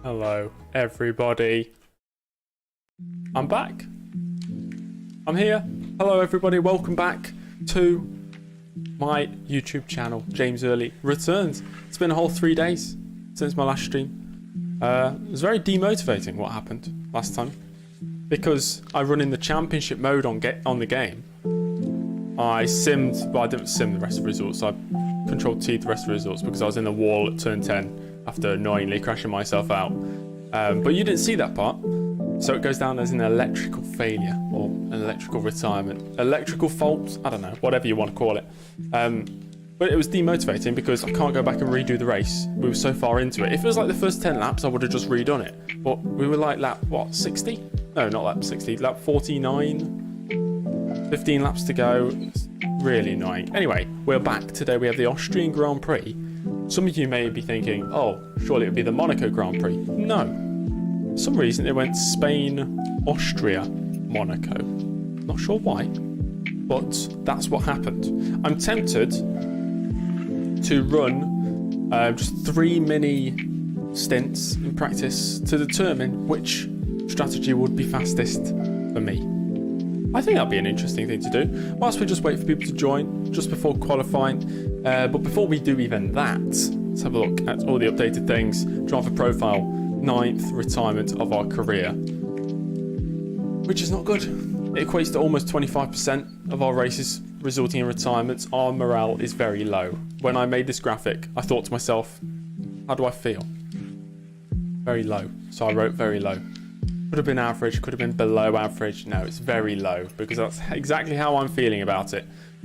Hello, everybody. I'm back. I'm here. Hello, everybody. Welcome back to my YouTube channel. James Early returns. It's been a whole 3 days since my last stream. It was very demotivating what happened last time because I run in the championship mode on the game. I simmed, well, I didn't sim the rest of the results. I control T the rest of the results because I was in the wall at turn 10 after annoyingly crashing myself out. But you didn't see that part. So it goes down as an electrical failure or an electrical retirement. Electrical fault, I don't know, whatever you want to call it. But it was demotivating because I can't go back and redo the race. We were so far into it. If it was like the first 10 laps, I would have just redone it. But we were like lap, what, 60? No, not lap 60, lap 49. 15 laps to go. It's really annoying. Anyway, we're back. Today we have the Austrian Grand Prix. Some of you may be thinking, oh, surely it would be the Monaco Grand Prix. No. For some reason it went Spain, Austria, Monaco. Not sure why, but that's what happened. I'm tempted to run just 3 mini stints in practice to determine which strategy would be fastest for me. I think that'd be an interesting thing to do. Whilst we just wait for people to join just before qualifying. But before we do even that, let's have a look at all the updated things. Driver profile, 9th retirement of our career, which is not good. It equates to almost 25% of our races resulting in retirements. Our morale is very low. When I made this graphic, I thought to myself, how do I feel? Very low. So I wrote very low. Could have been average, could have been below average. No, it's very low because that's exactly how I'm feeling about it.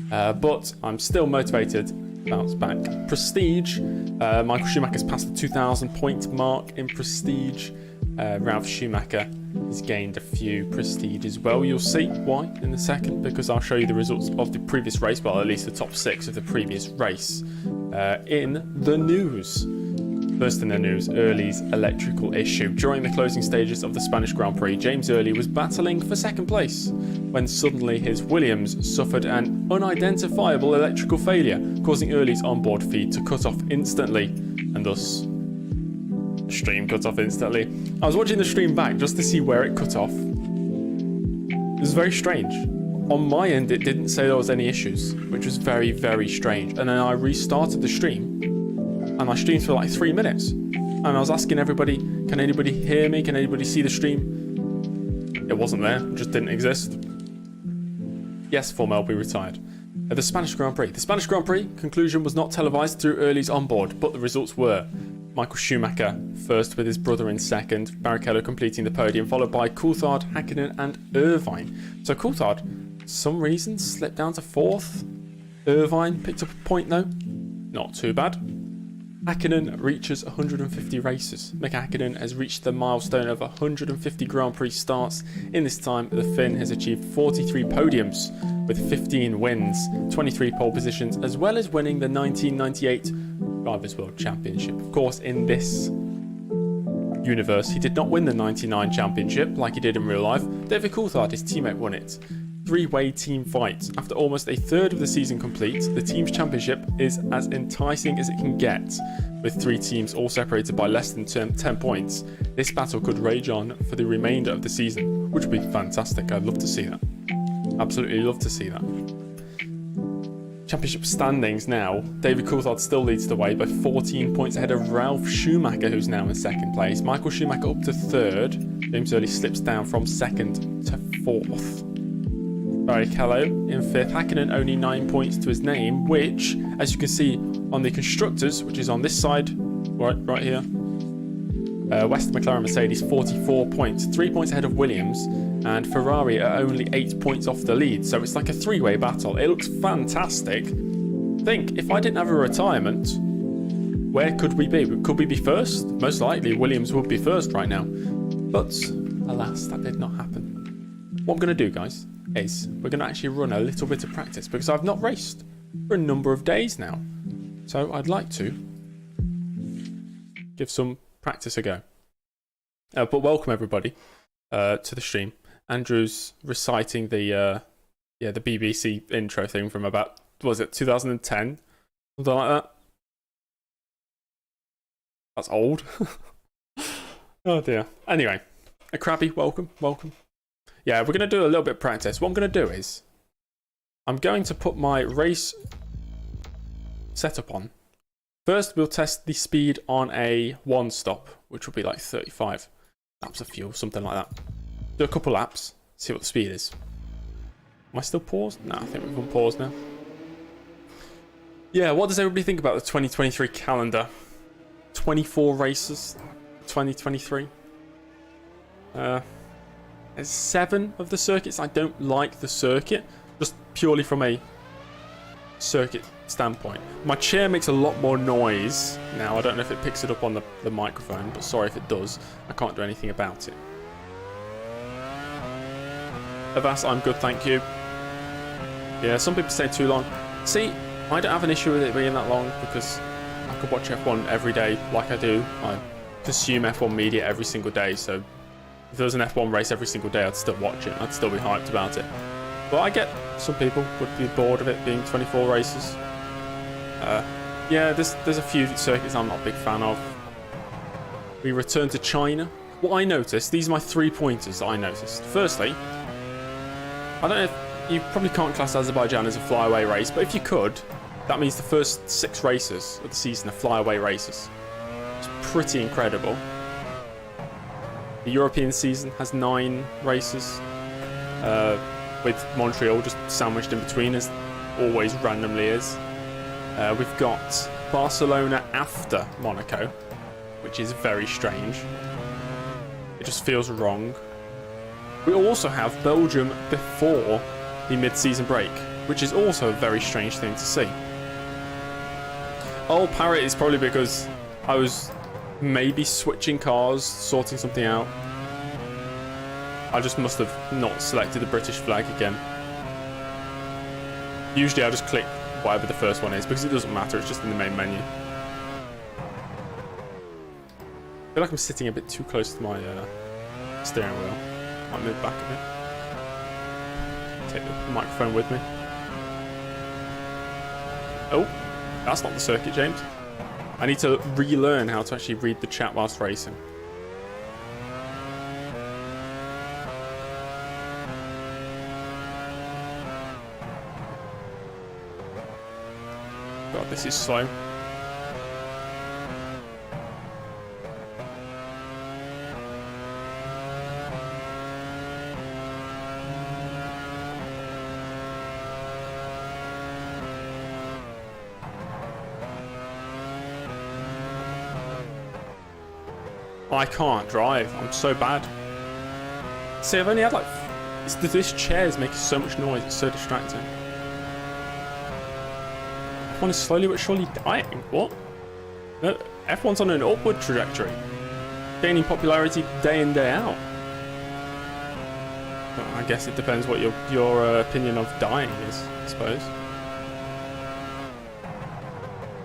But I'm still motivated. Bounce back. Prestige. Michael Schumacher's passed the 2,000 point mark in prestige. Ralf Schumacher has gained a few prestige as well. You'll see why in a second because I'll show you the results of the previous race. Well, at least the top 6 of the previous race. In the news. First in the news, Early's electrical issue. During the closing stages of the Spanish Grand Prix, James Early was battling for second place when suddenly his Williams suffered an unidentifiable electrical failure, causing Early's onboard feed to cut off instantly, and thus the stream cut off instantly. I was watching the stream back just to see where it cut off. It was very strange. On my end, it didn't say there was any issues, which was very, very strange. And then I restarted the stream. And I streamed for like 3 minutes. And I was asking everybody, can anybody hear me? Can anybody see the stream? It wasn't there. It just didn't exist. Yes, Formel be retired. The Spanish Grand Prix. The Spanish Grand Prix conclusion was not televised through Early's onboard, but the results were. Michael Schumacher first with his brother in second. Barrichello completing the podium, followed by Coulthard, Hakkinen and Irvine. So Coulthard, for some reason, slipped down to 4th. Irvine picked up a point though. Not too bad. Hakkinen reaches 150 races. Mika Hakkinen has reached the milestone of 150 Grand Prix starts. In this time, the Finn has achieved 43 podiums with 15 wins, 23 pole positions, as well as winning the 1998 Drivers' World Championship. Of course, in this universe, he did not win the 99 Championship like he did in real life. David Coulthard, his teammate, won it. 3-way team fight. After almost a third of the season complete, the team's championship is as enticing as it can get. With 3 teams all separated by less than 10 points, this battle could rage on for the remainder of the season, which would be fantastic. I'd love to see that. Absolutely love to see that. Championship standings now. David Coulthard still leads the way by 14 points ahead of Ralf Schumacher, who's now in 2nd place. Michael Schumacher up to 3rd. James Early slips down from 2nd to 4th. Barrichello in 5th. Hakkinen only 9 points to his name, which, as you can see on the constructors, which is on this side, right here, West McLaren Mercedes 44 points, 3 points ahead of Williams, and Ferrari are only 8 points off the lead. So it's like a 3-way battle. It looks fantastic. Think, if I didn't have a retirement, where could we be? Could we be 1st? Most likely Williams would be 1st right now. But alas, that did not happen. What I'm going to do, guys, is we're going to actually run a little bit of practice because I've not raced for a number of days now. So I'd like to give some practice a go. But welcome everybody to the stream. Andrew's reciting the BBC intro thing from about, was it 2010? Something like that. That's old. Oh dear. Anyway, a Krabby, welcome, welcome. Yeah, we're going to do a little bit of practice. What I'm going to do is, I'm going to put my race setup on. First, we'll test the speed on a one stop, which will be like 35 laps of fuel, something like that. Do a couple laps, see what the speed is. Am I still paused? No, I think we've gone paused now. Yeah, what does everybody think about the 2023 calendar? 24 races, 2023. There's 7 of the circuits. I don't like the circuit, just purely from a circuit standpoint. My chair makes a lot more noise now. I don't know if it picks it up on the microphone, but sorry if it does. I can't do anything about it. Avas, I'm good, thank you. Yeah, some people say too long. See, I don't have an issue with it being that long because I could watch F1 every day like I do. I consume F1 media every single day, so if there was an F1 race every single day, I'd still watch it. I'd still be hyped about it. But I get some people would be bored of it being 24 races. Yeah, there's a few circuits I'm not a big fan of. We return to China. What I noticed, these are my 3 pointers that I noticed. Firstly, I don't know if you probably can't class Azerbaijan as a flyaway race, but if you could, that means the first 6 races of the season are flyaway races. It's pretty incredible. The European season has 9 races, with Montreal just sandwiched in between, as always randomly is. We've got Barcelona after Monaco, which is very strange. It just feels wrong. We also have Belgium before the mid-season break, which is also a very strange thing to see. Oh, Parrot is probably because I was maybe switching cars, sorting something out. I just must have not selected the British flag again. Usually I just click whatever the first one is because it doesn't matter, it's just in the main menu. I feel like I'm sitting a bit too close to my steering wheel. I'll move back a bit. Take the microphone with me. Oh, that's not the circuit, James. I need to relearn how to actually read the chat whilst racing. God, this is slow. I can't drive. I'm so bad. See, I've only had like... This chair is making so much noise. It's so distracting. F1 is slowly but surely dying. What? No, F1's on an upward trajectory. Gaining popularity day in, day out. Well, I guess it depends what your opinion of dying is, I suppose.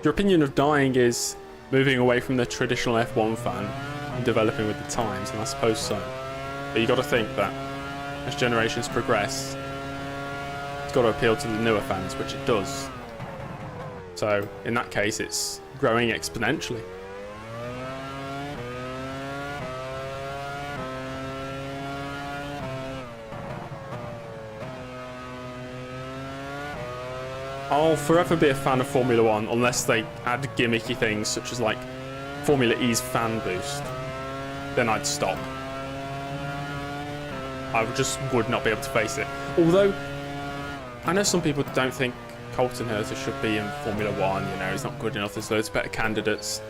Your opinion of dying is moving away from the traditional F1 fan and developing with the times, and I suppose so. But you got to think that as generations progress, it's got to appeal to the newer fans, which it does. So in that case, it's growing exponentially. I'll forever be a fan of Formula 1 unless they add gimmicky things such as like Formula E's fan boost. Then I'd stop. I just would not be able to face it. Although, I know some people don't think Coulthard should be in Formula 1, you know, he's not good enough, there's loads of better candidates.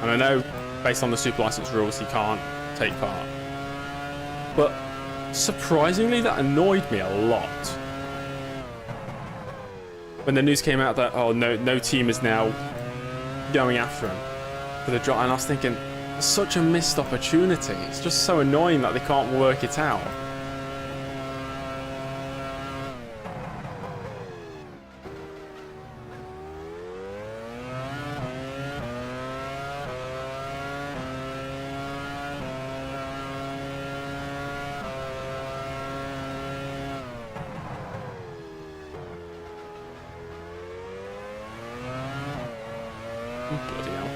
And I know, based on the Super License rules, he can't take part. But, surprisingly, that annoyed me a lot. When the news came out that, oh, no team is now going after him for the drive, and I was thinking, such a missed opportunity. It's just so annoying that they can't work it out. Oh, bloody hell.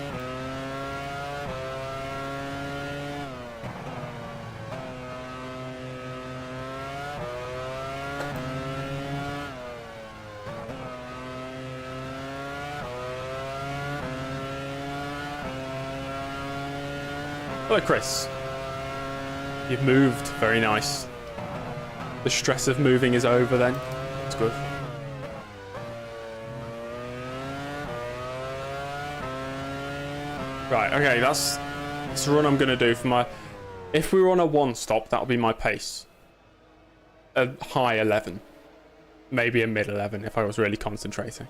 Hello, Chris. You've moved. Very nice. The stress of moving is over then. That's good. Right, okay, that's the run I'm going to do for my... If we were on a one-stop, that'll be my pace. A high 11. Maybe a mid 11 if I was really concentrating.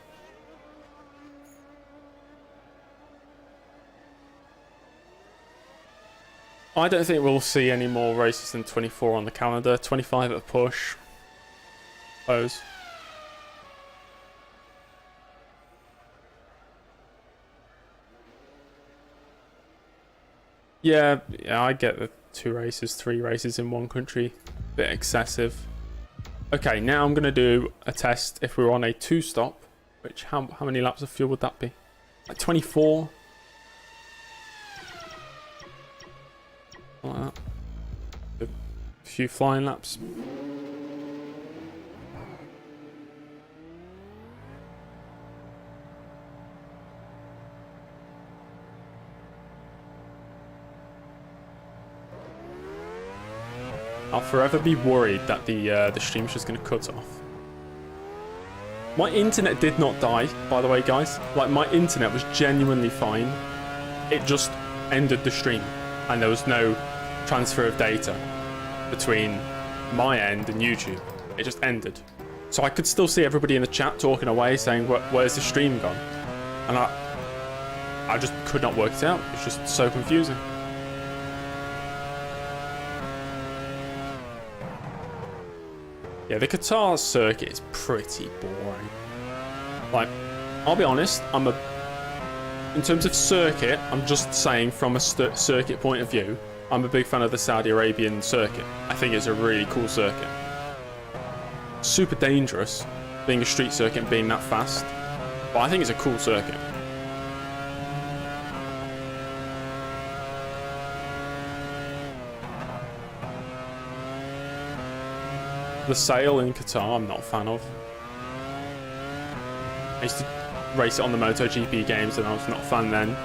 I don't think we'll see any more races than 24 on the calendar. 25 at a push. Suppose. Yeah, I get the 2 races, 3 races in one country. Bit excessive. Okay, now I'm going to do a test if we were on a 2-stop. Which, how many laps of fuel would that be? Like 24? Like that. A few flying laps. I'll forever be worried that the stream's just going to cut off. My internet did not die, by the way, guys. Like, my internet was genuinely fine. It just ended the stream, and there was no transfer of data between my end and YouTube. It just ended. So I could still see everybody in the chat talking away, saying, "Where's the stream gone?" And I just could not work it out. It's just so confusing. Yeah, the Qatar circuit is pretty boring. Like, I'll be honest, in terms of circuit, I'm just saying from a circuit point of view, I'm a big fan of the Saudi Arabian circuit. I think it's a really cool circuit. Super dangerous, being a street circuit and being that fast. But I think it's a cool circuit. The sail in Qatar, I'm not a fan of. I used to race it on the MotoGP games and I was not a fan then.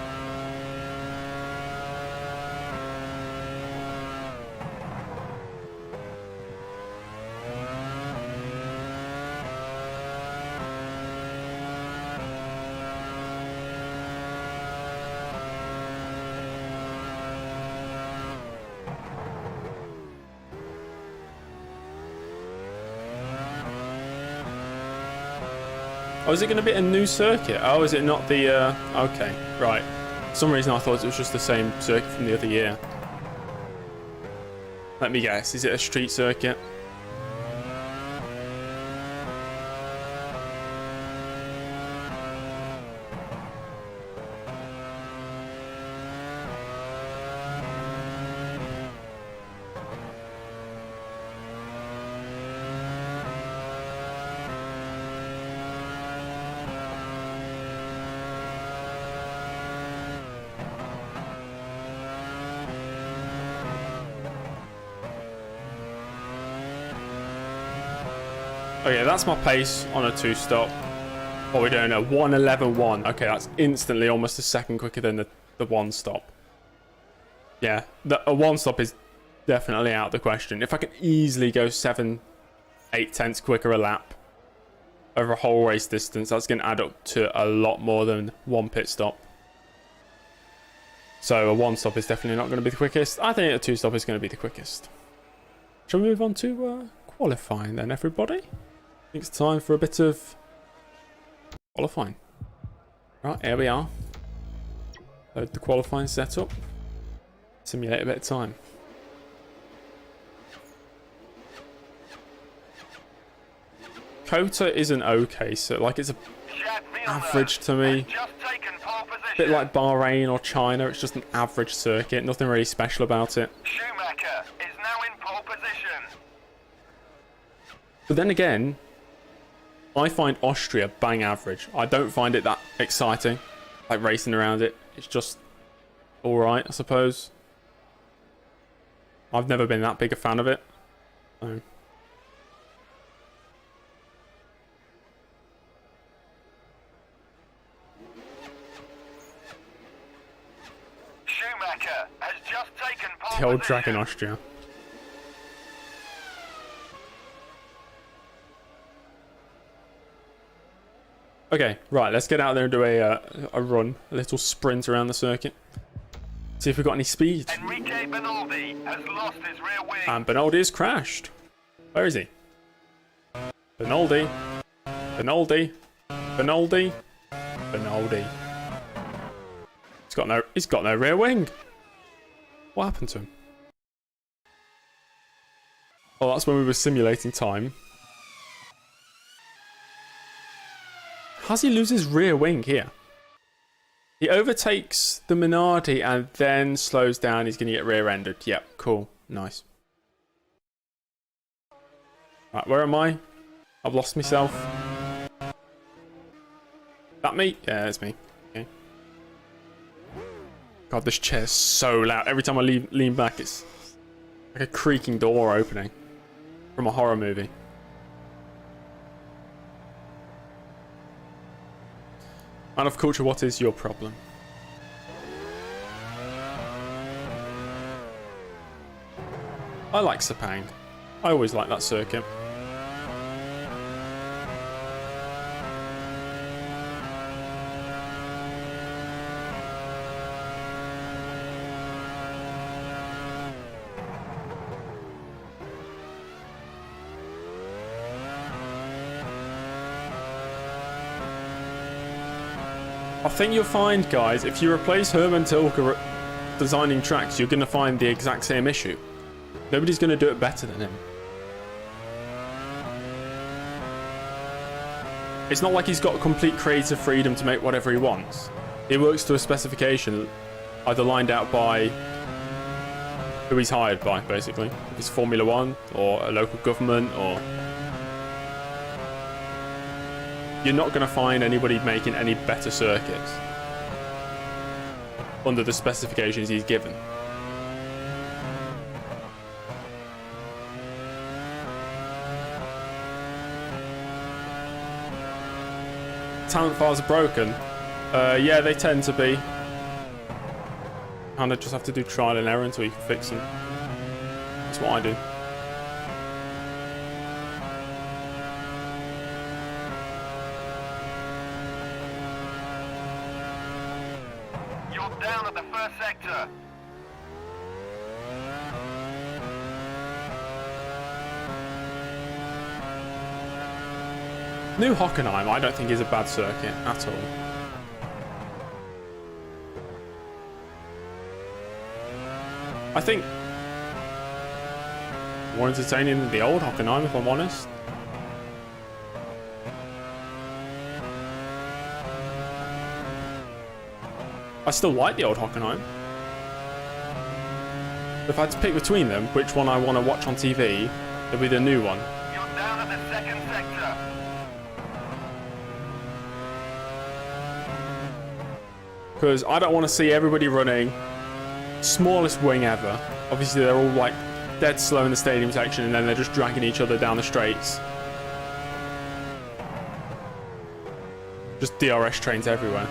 Oh, is it going to be a new circuit? Oh, is it not the... okay, right. For some reason I thought it was just the same circuit from the other year. Let me guess, is it a street circuit? Okay, that's my pace on a 2-stop. What are we doing? A 1:11.1. Okay, that's instantly almost a second quicker than the 1-stop. Yeah, a 1-stop is definitely out of the question. If I can easily go 7-8 tenths quicker a lap over a whole race distance, that's going to add up to a lot more than 1 pit stop. So a 1-stop is definitely not going to be the quickest. I think a 2-stop is going to be the quickest. Shall we move on to qualifying then, everybody? I think it's time for a bit of qualifying. Right, here we are. Load the qualifying setup. Simulate a bit of time. Coulthard is an okay, so like it's a average to me. A bit like Bahrain or China, it's just an average circuit, nothing really special about it. Schumacher is now in pole position. But then again, I find Austria bang average. I don't find it that exciting, like racing around it. It's just alright, I suppose. I've never been that big a fan of it. So. Schumacher has just taken pole The old position. Dragon Austria. Okay, right, let's get out there and do a run, a little sprint around the circuit. See if we've got any speed. Enrique Benaldi has lost his rear wing. And Benaldi has crashed. Where is he? Benaldi. Benaldi. Benaldi. Benaldi. He's got no rear wing. What happened to him? Oh, that's when we were simulating time. How's he lose his rear wing here? He overtakes the Minardi and then slows down. He's going to get rear-ended. Yep, cool. Nice. Right, where am I? I've lost myself. That me? Yeah, it's me. Okay. God, this chair's so loud. Every time I lean back, it's like a creaking door opening from a horror movie. Man of culture, what is your problem? I like Sepang. I always like that circuit. I think you'll find, guys, if you replace Herman Tilke designing tracks, you're going to find the exact same issue. Nobody's going to do it better than him. It's not like he's got complete creative freedom to make whatever he wants. He works to a specification either lined out by who he's hired by, basically. If it's Formula One or a local government, or... You're not going to find anybody making any better circuits under the specifications he's given. Talent files are broken. Yeah, they tend to be. Kind of just have to do trial and error until you can fix them. That's what I do. Down at the first sector. New Hockenheim, I don't think is a bad circuit at all. I think more entertaining than the old Hockenheim, if I'm honest. I still like the old Hockenheim. If I had to pick between them, which one I want to watch on TV, it'll be the new one. You're down at the second sector. Because I don't want to see everybody running smallest wing ever. Obviously, they're all like dead slow in the stadium section, and then they're just dragging each other down the straights. Just DRS trains everywhere.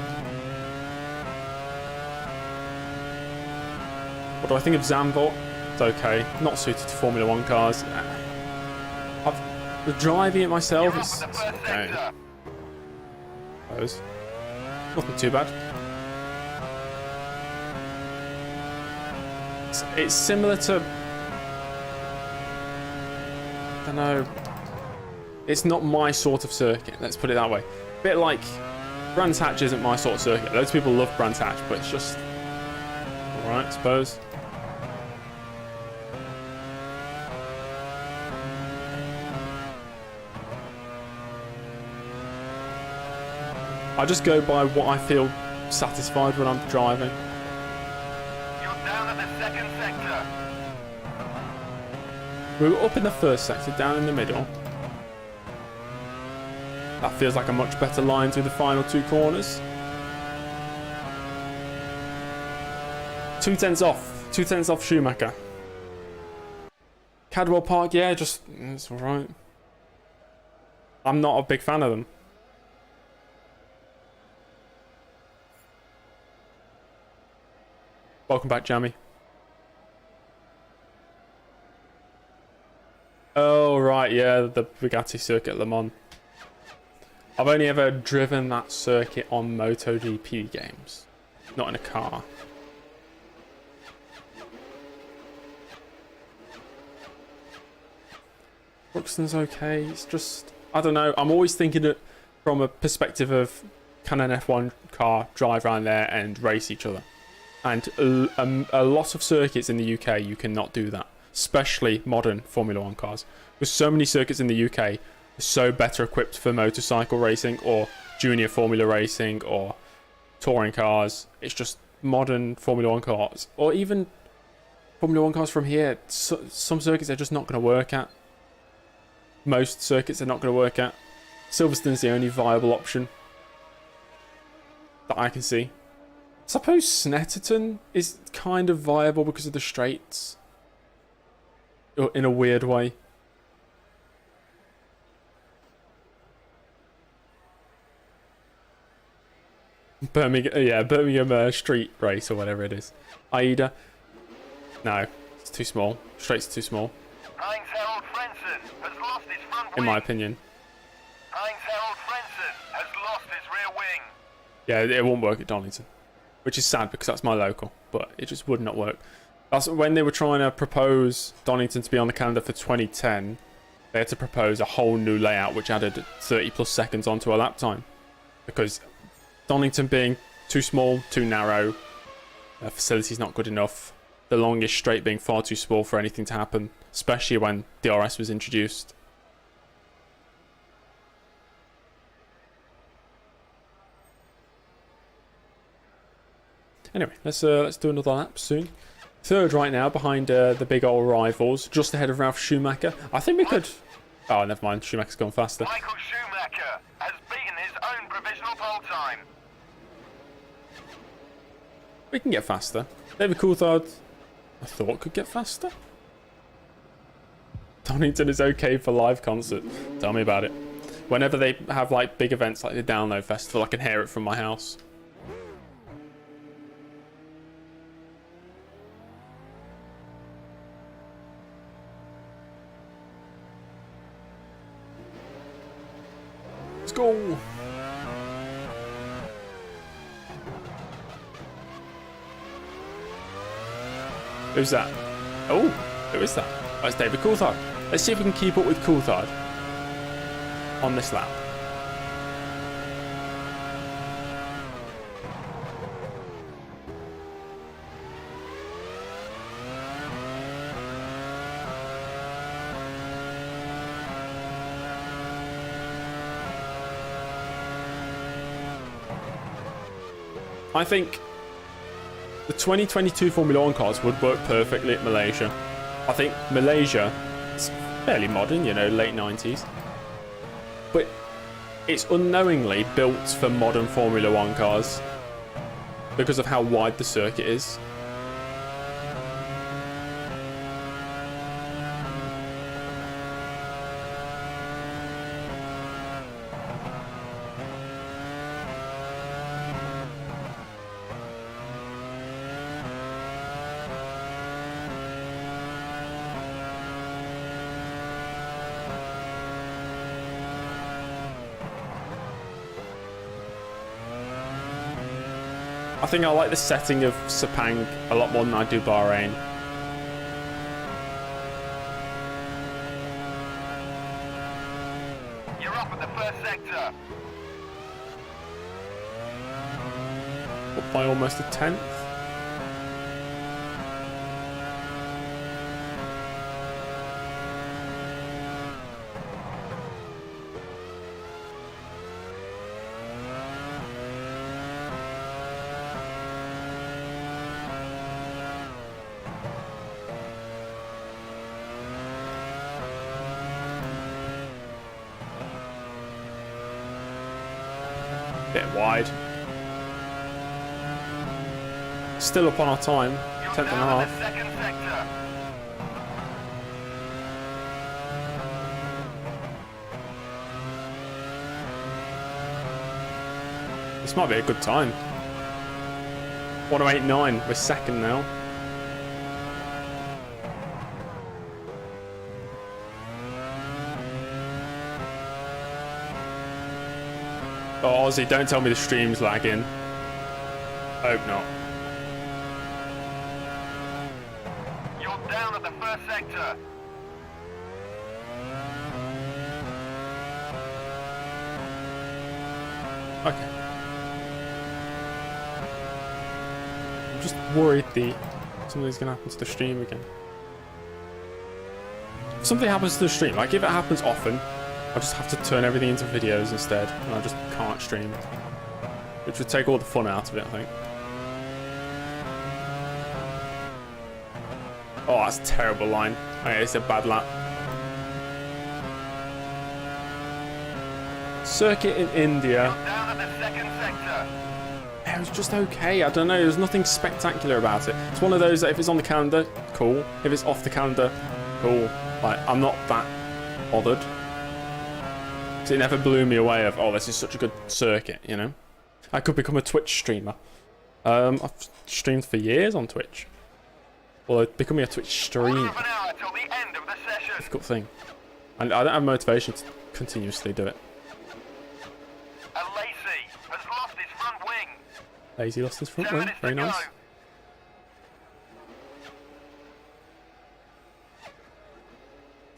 What do I think of Zandvoort? It's okay. Not suited to Formula One cars. The driving it myself, it's okay. I suppose. Nothing too bad. It's similar to... I don't know. It's not my sort of circuit, let's put it that way. Bit like Brands Hatch isn't my sort of circuit. Loads of people love Brands Hatch, but it's just... Alright, I suppose. I just go by what I feel satisfied when I'm driving. You're down at the second sector. We were up in the first sector, down in the middle. That feels like a much better line through the final two corners. 2 tenths off. 2 tenths off Schumacher. Cadwell Park, yeah, just... It's alright. I'm not a big fan of them. Welcome back, Jammy. right, yeah, the Bugatti circuit Le Mans. I've only ever driven that circuit on MotoGP games, not in a car. Brookston's okay. It's just, I don't know. I'm always thinking it from a perspective of, can an F1 car drive around there and race each other? And a lot of circuits in the UK, you cannot do that, especially modern Formula 1 cars. There's so many circuits in the UK are so better equipped for motorcycle racing or junior Formula racing or touring cars. It's just modern Formula 1 cars, or even Formula 1 cars from here. Some circuits are just not going to work at. Most circuits are not going to work at. Silverstone's the only viable option that I can see. I suppose Snetterton is kind of viable because of the straights, in a weird way. Birmingham street race or whatever it is. Aida, no, it's too small. Straights too small, Heinz Harold Frentzen has lost his front wing. in my opinion. Heinz Harold Frentzen has lost his rear wing. Yeah, it won't work at Donington, which is sad because that's my local, but it just would not work. That's when they were trying to propose Donington to be on the calendar for 2010. They had to propose a whole new layout which added 30 plus seconds onto a lap time, because Donington being too small, too narrow, facility's not good enough, the longest straight being far too small for anything to happen, especially when DRS was introduced. Anyway, let's do another lap soon. Third right now behind the big old rivals, just ahead of Ralf Schumacher. I think we could... Oh, never mind. Schumacher's gone faster. Michael Schumacher has beaten his own provisional pole time. We can get faster. David Coulthard, I thought, could get faster. Donington is okay for live concert. Tell me about it. Whenever they have like big events like the Download Festival, I can hear it from my house. Let's go. Who's that? Oh, who is that? Oh, it's David Coulthard. Let's see if we can keep up with Coulthard on this lap. I think the 2022 Formula 1 cars would work perfectly at Malaysia. I think Malaysia is fairly modern, you know, late 90s. But it's unknowingly built for modern Formula 1 cars because of how wide the circuit is. I think I like the setting of Sepang a lot more than I do Bahrain. You're up at the first sector. Up by almost a tenth. Bit wide. Still up on our time, You're 10th and a down at half. the second sector. This might be a good time. 1:08.9. We're second now. Oh, Ozzy, don't tell me the stream's lagging. Hope not. You're down at the first sector. Okay. I'm just worried something's gonna happen to the stream again. If something happens to the stream, like if it happens often, I'll just have to turn everything into videos instead, and I just can't stream. Which would take all the fun out of it, I think. Oh, that's a terrible line. Okay, it's a bad lap. Circuit in India. You're down at the second sector. It was just okay. I don't know. There's nothing spectacular about it. It's one of those that if it's on the calendar, cool. If it's off the calendar, cool. Like, I'm not that bothered. So it never blew me away of, oh, this is such a good circuit, you know? I could become a Twitch streamer. I've streamed for years on Twitch. Well, becoming a Twitch streamer. Half an hour till the end of the session. Difficult thing. And I don't have motivation to continuously do it. And Lacey has lost his front wing. Lazy lost his front 10 wing. minutes Very to go. nice.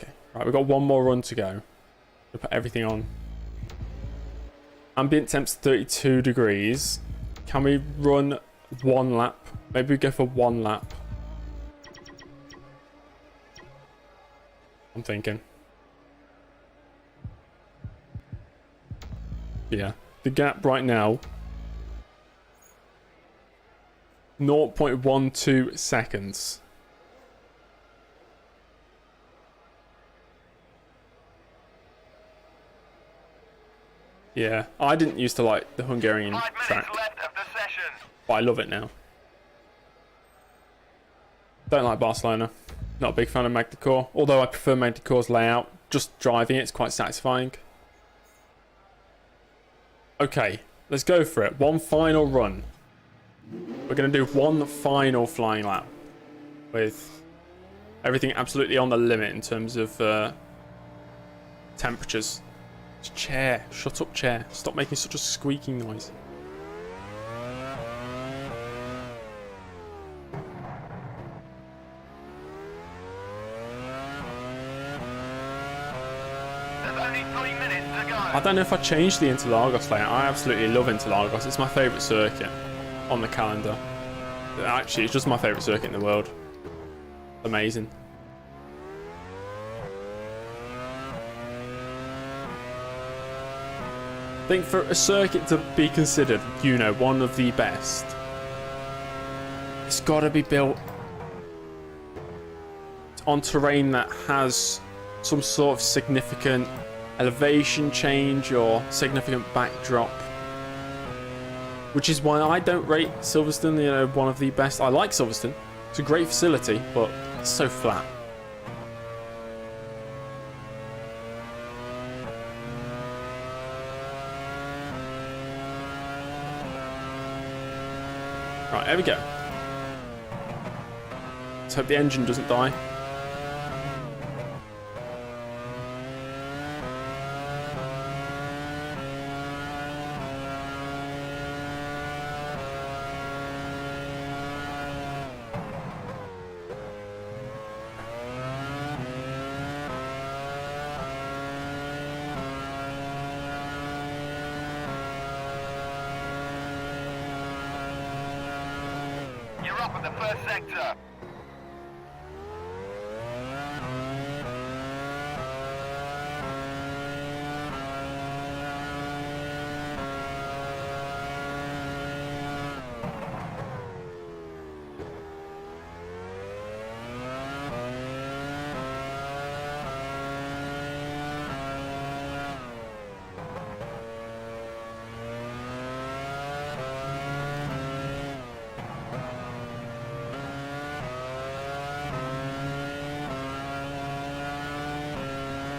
Okay, right, we've got one more run to go. We'll put everything on. Ambient temp's 32 degrees. Can we run one lap? Maybe we go for one lap. I'm thinking. Yeah. The gap right now, 0.12 seconds. Yeah, I didn't used to like the Hungarian 5 minutes track, left of the session. but I love it now. Don't like Barcelona. Not a big fan of Magdecourt, although I prefer Magdecourt's layout. Just driving it's quite satisfying. Okay, let's go for it. One final run. We're going to do one final flying lap with everything absolutely on the limit in terms of temperatures. Chair, shut up, chair. Stop making such a squeaking noise. There's only 3 minutes to go. I don't know if I changed the Interlagos layout. I absolutely love Interlagos. It's my favourite circuit on the calendar. Actually, it's just my favourite circuit in the world. Amazing. I think for a circuit to be considered, you know, one of the best, it's got to be built on terrain that has some sort of significant elevation change or significant backdrop. Which is why I don't rate Silverstone, you know, one of the best. I like Silverstone. It's a great facility, but it's so flat. Right, there we go. Let's hope the engine doesn't die. You're up at the first sector.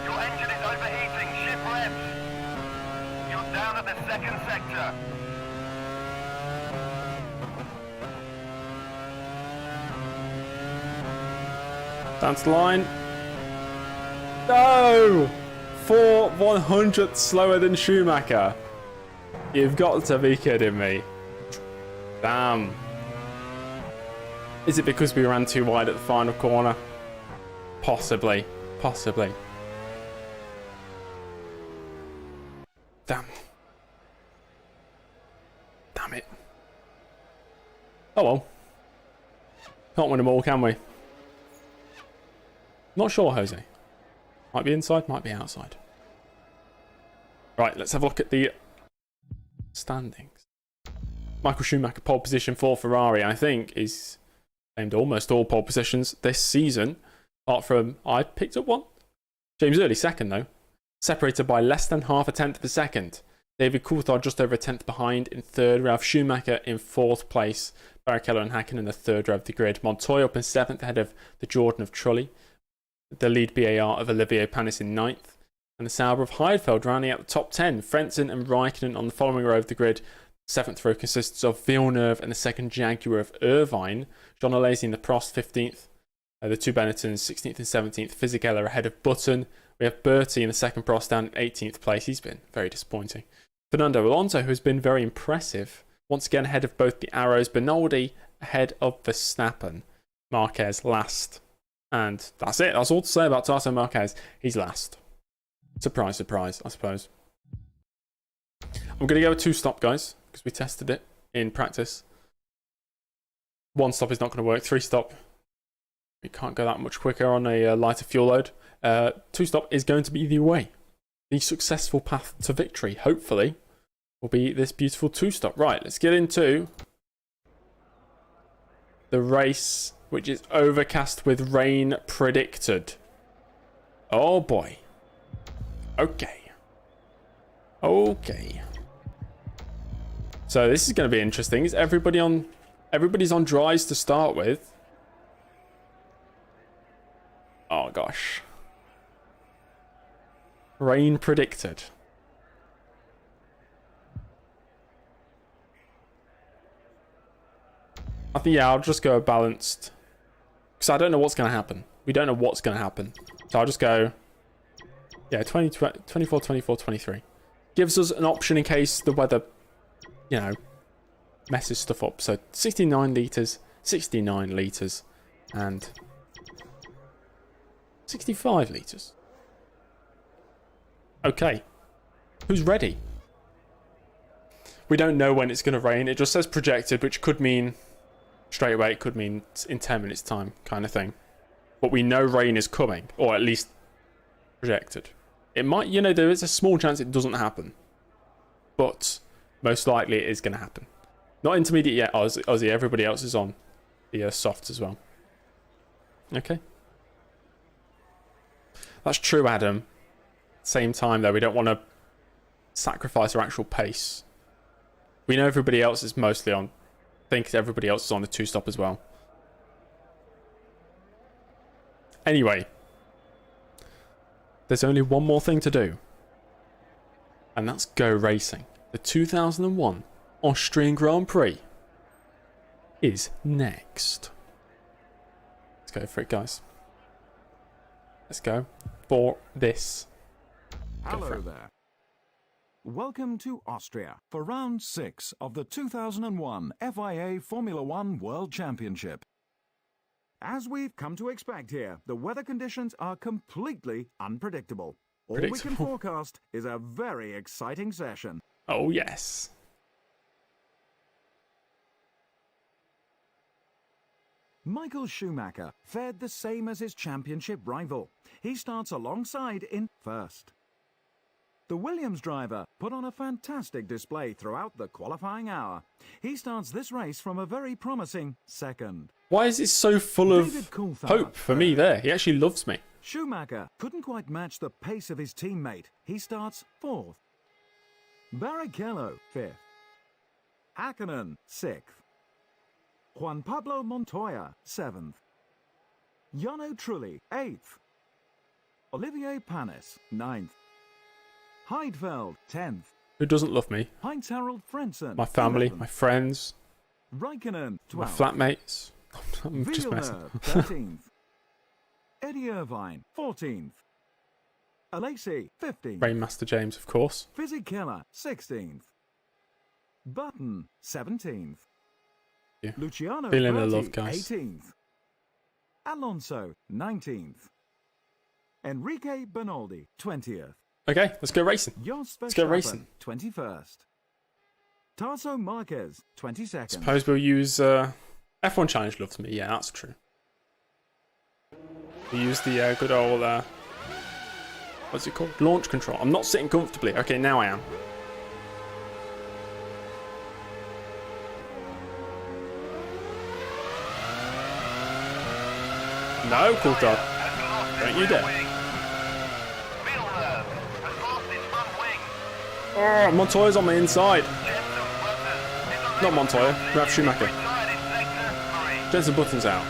Your engine is overheating. Shift revs. You're down at the second sector. Down to the line. No! 4/100th slower than Schumacher. You've got to be kidding me. Damn. Is it because we ran too wide at the final corner? Possibly. Possibly. Damn. Damn it. Oh well. Can't win them all, can we? Not sure, Jose. Might be inside, might be outside. Right, let's have a look at the standings. Michael Schumacher, pole position for Ferrari, I think, is claimed almost all pole positions this season. Apart from, I picked up one. James Early second, though. Separated by less than half a tenth of a second. David Coulthard just over a tenth behind in third. Ralph Schumacher in fourth place. Barrichello and Hakkinen in the third row of the grid. Montoya up in seventh ahead of the Jordan of Trulli. The lead BAR of Olivier Panis in ninth. And the Sauber of Heidfeld rounding out the top 10. Frentzen and Raikkonen on the following row of the grid. Seventh row consists of Villeneuve and the second Jaguar of Irvine. John Alesi in the Prost 15th. The two Benettons 16th and 17th. Fisichella ahead of Button. We have Bertie in the second Prost down in 18th place. He's been very disappointing. Fernando Alonso, who has been very impressive. Once again ahead of both the Arrows. Bernaldi ahead of Verstappen. Marquez last. And that's it. That's all to say about Tato Marquez. He's last. Surprise, surprise, I suppose. I'm going to go with 2-stop, guys, because we tested it in practice. 1-stop is not going to work. 3-stop, we can't go that much quicker on a lighter fuel load. 2-stop is going to be the way. The successful path to victory, hopefully, will be this beautiful 2-stop. Right, let's get into the race, which is overcast with rain predicted. Oh boy. Okay. Okay. So this is going to be interesting. Is everybody's on dries to start with? Oh gosh. Rain predicted. I think, yeah, I'll just go balanced. Because I don't know what's going to happen. We don't know what's going to happen. So I'll just go, yeah, 24, 24, 23. Gives us an option in case the weather, you know, messes stuff up. So 69 litres, 69 litres, and 65 litres. Okay. Who's ready? We don't know when it's going to rain. It just says projected, which could mean straight away. It could mean in 10 minutes time kind of thing. But we know rain is coming, or at least projected. It might, you know, there is a small chance it doesn't happen. But most likely it is going to happen. Not intermediate yet, Aussie. Everybody else is on the softs as well. Okay. That's true, Adam. Same time, though, we don't want to sacrifice our actual pace. We know everybody else is mostly on. I think everybody else is on the 2-stop as well. Anyway. There's only one more thing to do. And that's go racing. The 2001 Austrian Grand Prix is next. Let's go for it, guys. Let's go for this. Hello there. Welcome to Austria for round 6 of the 2001 FIA Formula One World Championship. As we've come to expect here, the weather conditions are completely unpredictable. All we can forecast is a very exciting session. Oh, yes. Michael Schumacher fared the same as his championship rival. He starts alongside in first. The Williams driver put on a fantastic display throughout the qualifying hour. He starts this race from a very promising second. Why is it so full of hope for me there? He actually loves me. Schumacher couldn't quite match the pace of his teammate. He starts fourth. Barrichello, fifth. Hakkinen, sixth. Juan Pablo Montoya, seventh. Jarno Trulli, eighth. Olivier Panis, ninth. Heidfeld, 10th. Who doesn't love me? Heinz-Harald Frentzen, My family, 11th. my friends, Raikkonen, 12th. my flatmates. I'm just messing. Villeneuve, 13th. Eddie Irvine, 14th. Alesi, 15th. Rainmaster James, of course. Fisichella, 16th. Button, 17th. Yeah. Luciano Feeling the Berti, love, guys. 18th. Alonso, 19th. Enrique Bernaldi, 20th. Okay, let's go racing. Jos Let's go Verstappen, racing. 21st. Tarso Marquez, 22nd. Suppose we'll use F1 Challenge loves me. Yeah, that's true. We use the good old what's it called? Launch control. I'm not sitting comfortably. Okay, now I am. No, Coulthard. Don't you dare. Oh, Montoya's on the inside. Not Montoya. We have Schumacher. Jensen Button's out.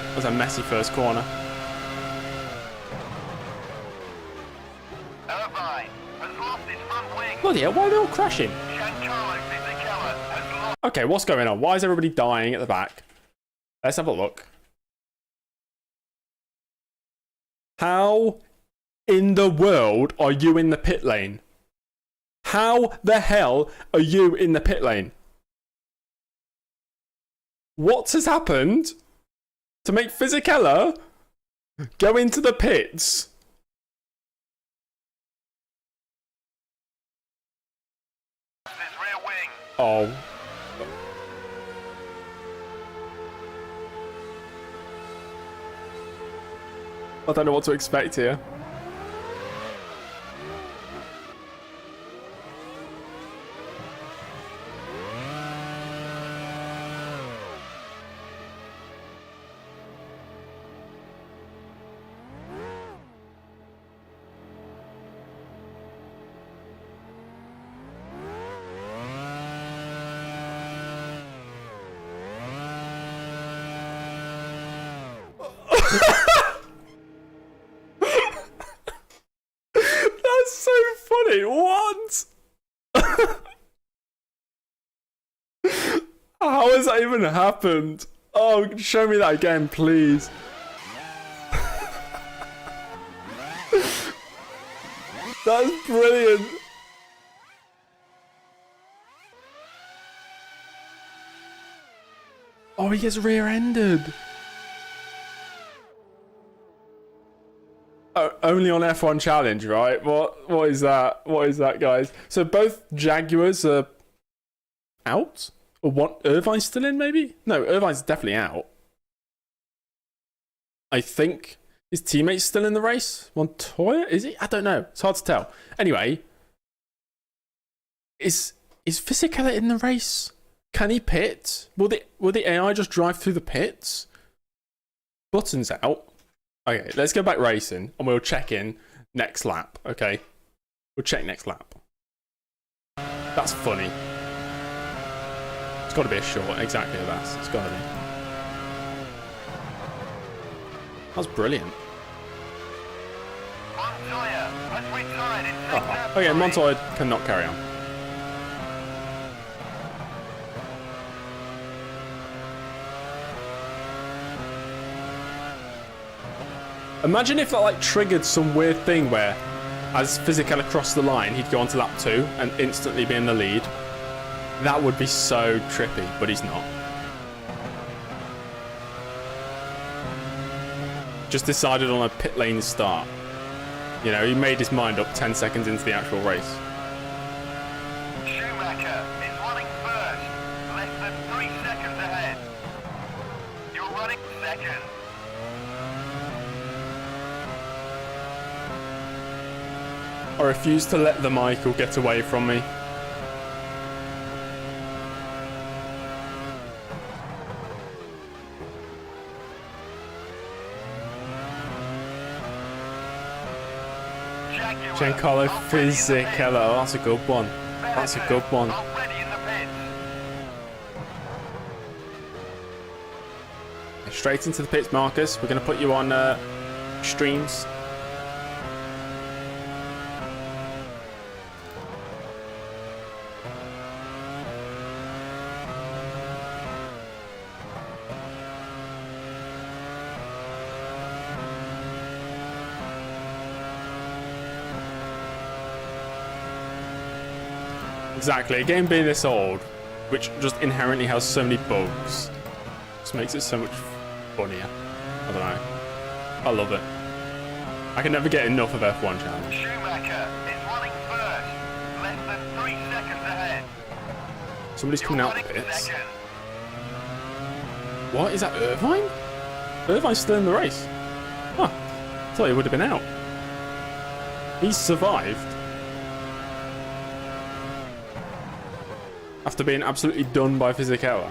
That was a messy first corner. Irvine has lost his front wing. Bloody hell, why are they all crashing? Giancarlo Fisichella has lost. Okay, what's going on? Why is everybody dying at the back? Let's have a look. How in the world are you in the pit lane? How the hell are you in the pit lane? What has happened to make Fisichella go into the pits? His rear wing. Oh. I don't know what to expect here. That's so funny. What? How has that even happened? Oh, show me that again, please. That's brilliant. Oh, he gets rear-ended. Oh, only on F1 Challenge, right? What is that? What is that, guys? So both Jaguars are out? Or what? Irvine's still in, maybe? No, Irvine's definitely out. I think his teammate's still in the race. Montoya? Is he? I don't know. It's hard to tell. Anyway, is Fisichella in the race? Can he pit? Will the AI just drive through the pits? Button's out. Okay, let's go back racing and we'll check in next lap, okay? We'll check next lap. That's funny. It's got to be a short, exactly that's. It's got to be. That's brilliant. Montoya has retired in sector. Okay, Montoya cannot carry on. Imagine if that like triggered some weird thing where as Fisichella crossed the line, he'd go on to lap 2 and instantly be in the lead. That would be so trippy, but he's not. Just decided on a pit lane start. You know, he made his mind up 10 seconds into the actual race. Schumacher is running first, less than 3 seconds ahead. You're running second. I refuse to let the Michael get away from me. Giancarlo Fisichella. Oh, that's a good one. That's a good one. Already in the pits. Straight into the pits, Marcus. We're going to put you on streams. Exactly, a game being this old, which just inherently has so many bugs, just makes it so much funnier. I don't know. I love it. I can never get enough of F1 Challenge. Schumacher is running first, less than 3 seconds ahead. Somebody's coming You're out the running pits. second. What? Is that Irvine? Irvine's still in the race. Huh. I thought he would have been out. He's survived. After being absolutely done by Fisichella.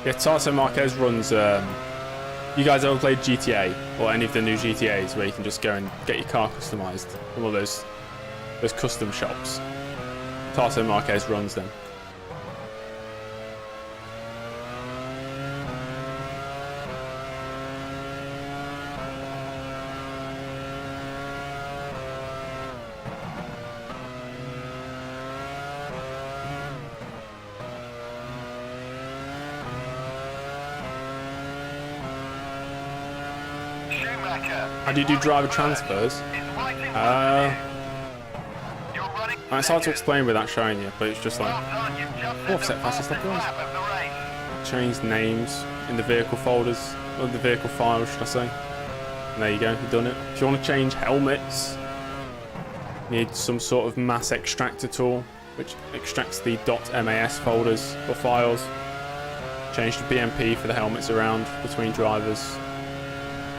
Yeah, Tato Marquez runs, you guys ever played GTA or any of the new GTAs where you can just go and get your car customized from all those custom shops? Tato Marquez runs them. How do you do driver transfers? It's hard to explain without showing you, but it's just like offset fastest lap guys. Change names in the vehicle folders, or the vehicle files, should I say? And there you go, you've done it. If you want to change helmets, you need some sort of mass extractor tool, which extracts the .mas folders or files. Change the BMP for the helmets around between drivers.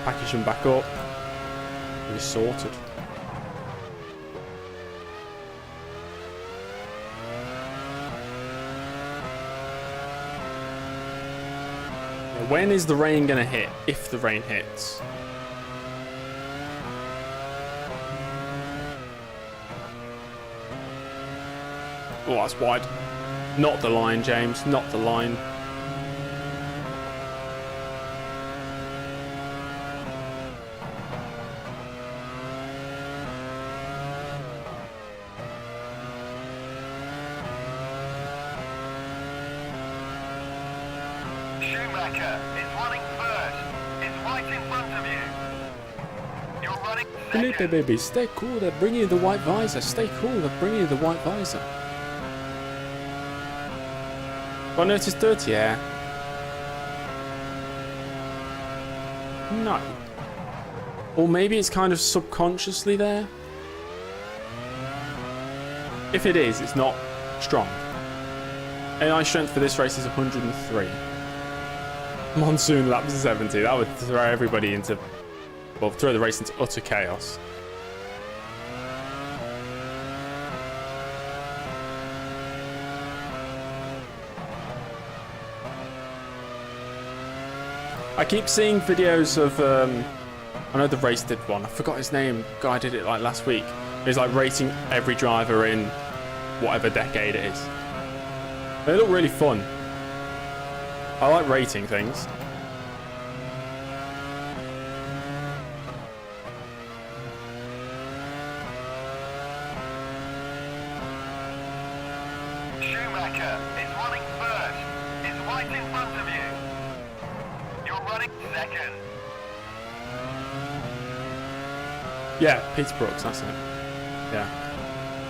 Package them back up. You're sorted. When is the rain going to hit? If the rain hits. Oh, that's wide. Not the line, James. Not the line. Schumacher is running first. It's right in front of you. You're running Felipe, second. baby, stay cool. They're bringing you the white visor. Stay cool. They're bringing you the white visor. Got noticed dirt? Yeah. No. Or maybe it's kind of subconsciously there. If it is, it's not strong. AI strength for this race is 103. Monsoon laps 70. That would throw everybody into, well, throw the race into utter chaos. I keep seeing videos of, I know the race did one. I forgot his name. Guy did it like last week. He's like rating every driver in whatever decade it is. They look really fun. I like rating things. Schumacher is running first. It's right in front of you. You're running second. Yeah, Peter Brooks, that's it. Yeah.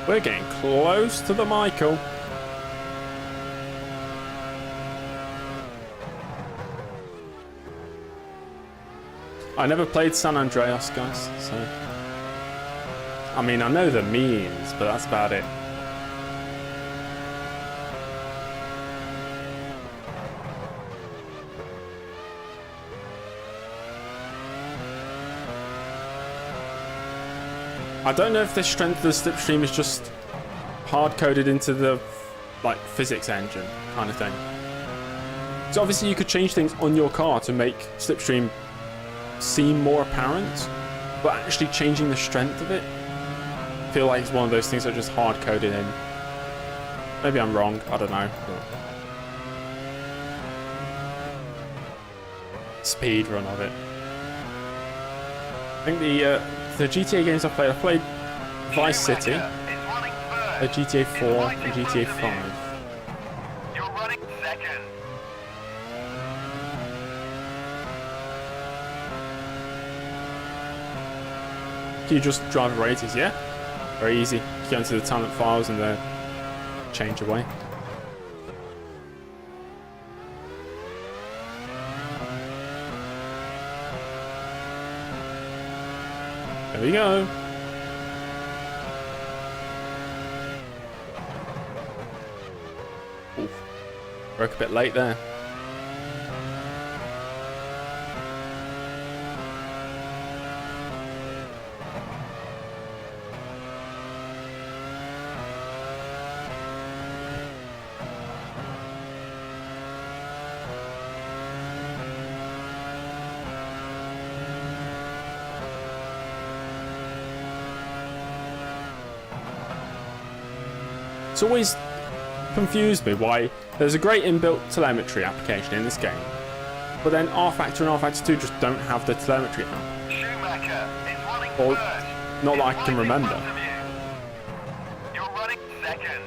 We're getting close to the Michael. I never played San Andreas, guys, so... I mean, I know the memes, but that's about it. I don't know if the strength of the slipstream is just hard-coded into the, like, physics engine kind of thing. So obviously you could change things on your car to make slipstream seem more apparent, but actually changing the strength of it, I feel like it's one of those things that are just hard-coded in. Maybe I'm wrong, I don't know. Speed run of it. I think the GTA games I played Vice City. Schumacher is running first. third. A GTA 4 and GTA 5. You're running second. Can you just drive ratings? Yeah, very easy. You go into the talent files and then change away. There we go. Oof. Broke a bit late there. It's always confused me why there's a great inbuilt telemetry application in this game, but then R-Factor and R-Factor 2 just don't have the telemetry app. Schumacher is running Or first. not that I It's can right in remember. front of you. You're running second.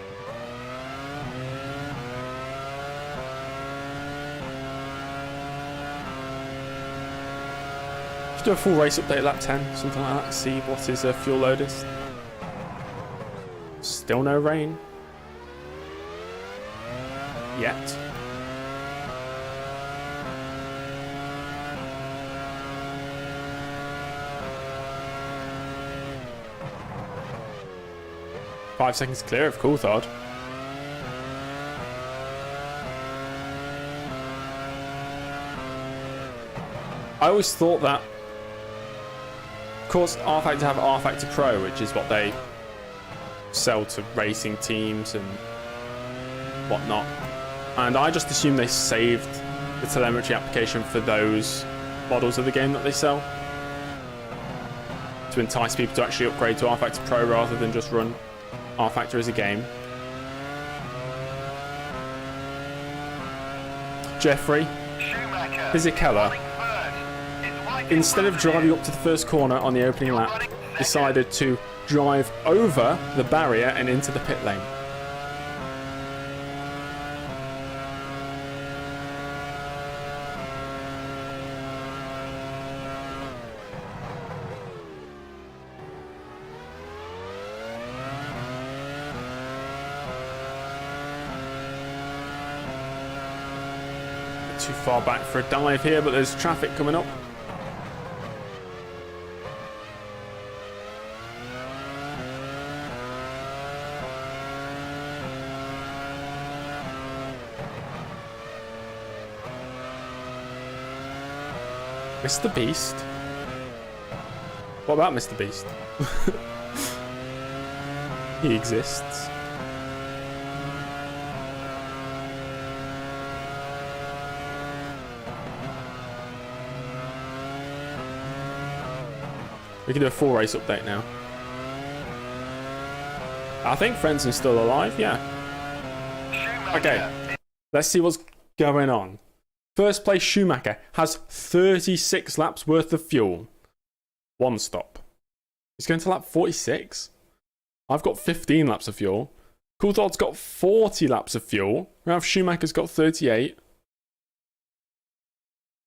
Just do a full race update lap 10, something like that, see what his fuel load is. Still no rain. Yet. Five seconds clear of Coulthard. I always thought that, of course, R-Factor have R-Factor Pro, which is what they sell to racing teams and whatnot. And I just assumed they saved the telemetry application for those models of the game that they sell, to entice people to actually upgrade to R-Factor Pro rather than just run R-Factor as a game. Jeffrey, Barrichello, instead of driving up to the first corner on the opening lap, decided to drive over the barrier and into the pit lane. Too far back for a dive here, but there's traffic coming up. Mr. Beast? What about Mr. Beast? He exists. We can do a full race update now. I think Frenzen's still alive, yeah. Okay, let's see what's going on. First place Schumacher has 36 laps worth of fuel. One stop. He's going to lap 46. I've got 15 laps of fuel. Coulthard's got 40 laps of fuel. Ralph Schumacher's got 38.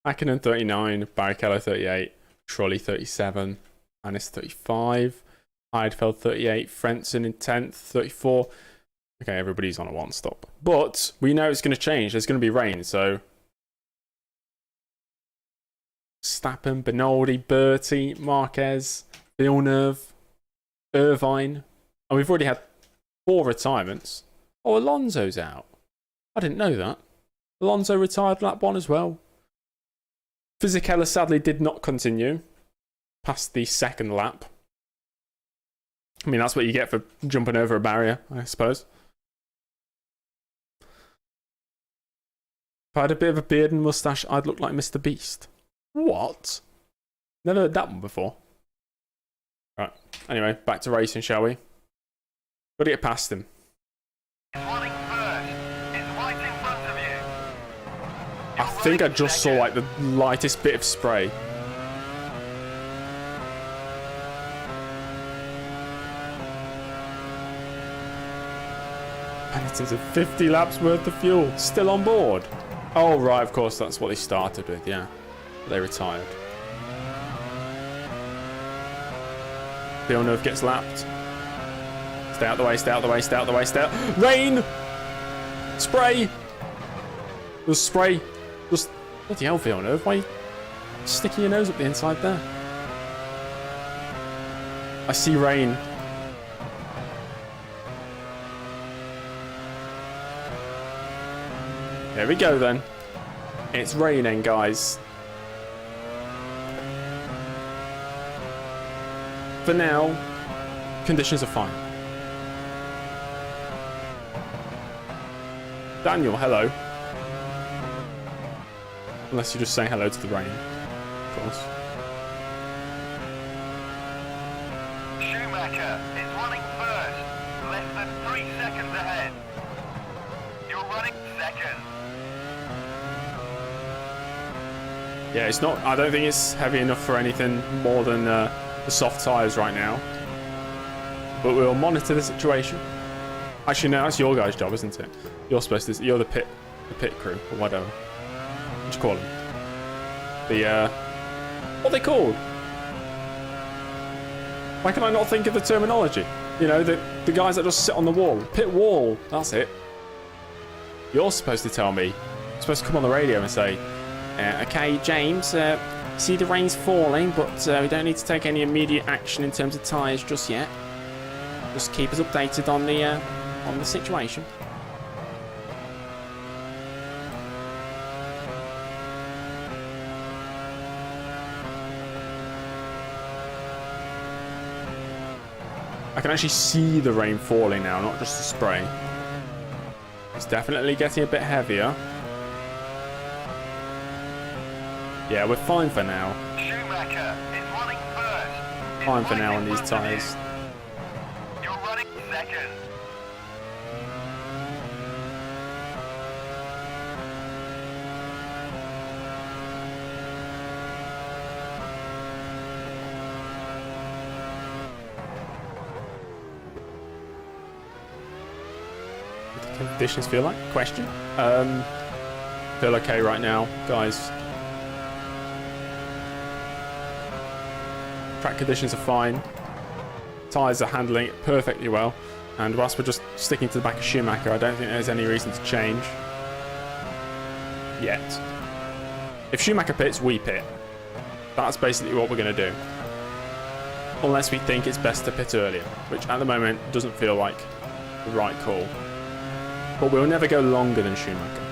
Hakkinen 39. Barrichello 38. Trolley 37. Anis 35. Eidfeld 38. Frentzen in 10th. 34. Okay, everybody's on a one stop. But we know it's going to change. There's going to be rain, so... Stappen, Benaldi, Bertie, Marquez, Villeneuve, Irvine. And we've already had 4 retirements. Oh, Alonso's out. I didn't know that. Alonso retired lap 1 as well. Fisichella sadly did not continue past the second lap. I mean, that's what you get for jumping over a barrier, I suppose. If I had a bit of a beard and moustache, I'd look like Mr. Beast. What? Never heard that one before. Right. Anyway, back to racing, shall we? Got to get past him. Running first. It's right in front of you. I think I just saw like the lightest bit of spray. And it's 50 laps worth of fuel. Still on board. Oh, right, of course, that's what they started with, yeah. They retired. Villeneuve gets lapped. Stay out the way, stay out the way, stay out the way, stay out. Rain! Spray! There's spray. Just, bloody hell, Villeneuve, why are you sticking your nose up the inside there? I see rain. There we go then. It's raining, guys. For now, conditions are fine. Daniel, hello. Unless you're just saying hello to the rain, of course. Schumacher is running first, less than 3 seconds ahead. You're running second. Yeah, it's not. I don't think it's heavy enough for anything more than the soft tyres right now. But we'll monitor the situation. Actually, no, that's your guys' job, isn't it? You're supposed to. You're the pit crew or whatever. What do you call them? The what are they called? Why can I not think of the terminology? You know, the guys that just sit on the wall. Pit wall. That's it. You're supposed to tell me. You're supposed to come on the radio and say, okay, James, see the rain's falling, but we don't need to take any immediate action in terms of tyres just yet. Just keep us updated on the situation. I can actually see the rain falling now, not just the spray. It's definitely getting a bit heavier. Yeah, we're fine for now. Schumacher is running first. Fine for now on these tyres. You're running second. What do conditions feel like? Question. Feel okay right now, guys. Track conditions are fine. Tyres are handling it perfectly well. And whilst we're just sticking to the back of Schumacher, I don't think there's any reason to change. Yet. If Schumacher pits, we pit. That's basically what we're going to do. Unless we think it's best to pit earlier, which at the moment doesn't feel like the right call. But we'll never go longer than Schumacher.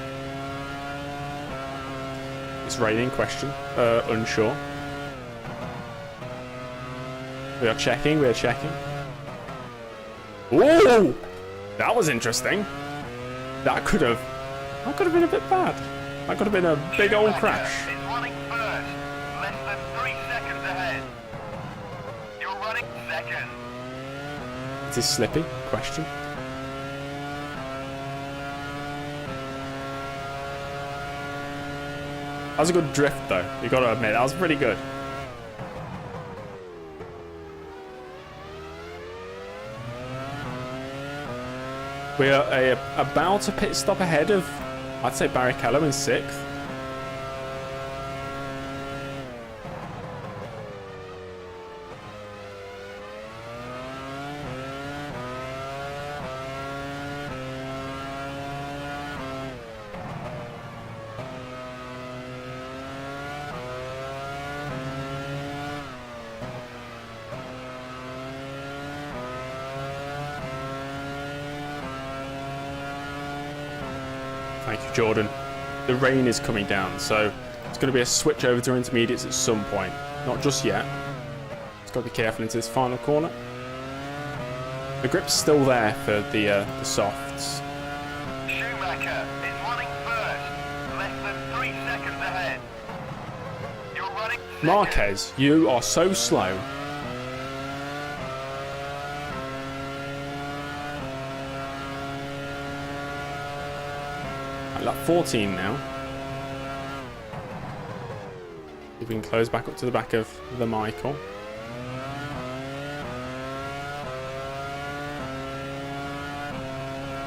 It's raining, question. Unsure. We are checking, we are checking. Ooh! That was interesting. That could have been a bit bad. That could have been a big old crash. Is running first, less than 3 seconds ahead. You're running second. Is this slippy? Question. That was a good drift though. You got to admit, that was pretty good. We are about a pit stop ahead of, I'd say, Barrichello in 6th. Thank you, Jordan. The rain is coming down, so it's going to be a switch over to intermediates at some point. Not just yet. It's got to be careful into this final corner. The grip's still there for the softs. Schumacher is running first, less than 3 seconds ahead. You're running second. Marquez, you are so slow. Lap 14 now. If we can close back up to the back of the Michael.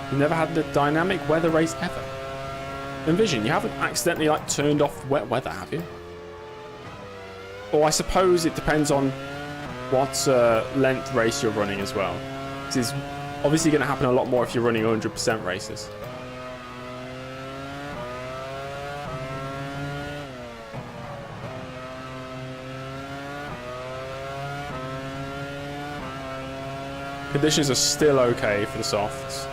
You've never had the dynamic weather race ever. Envision, you haven't accidentally like turned off wet weather, have you? Or I suppose it depends on what length race you're running as well. This is obviously going to happen a lot more if you're running 100% races. Conditions are still okay for the softs.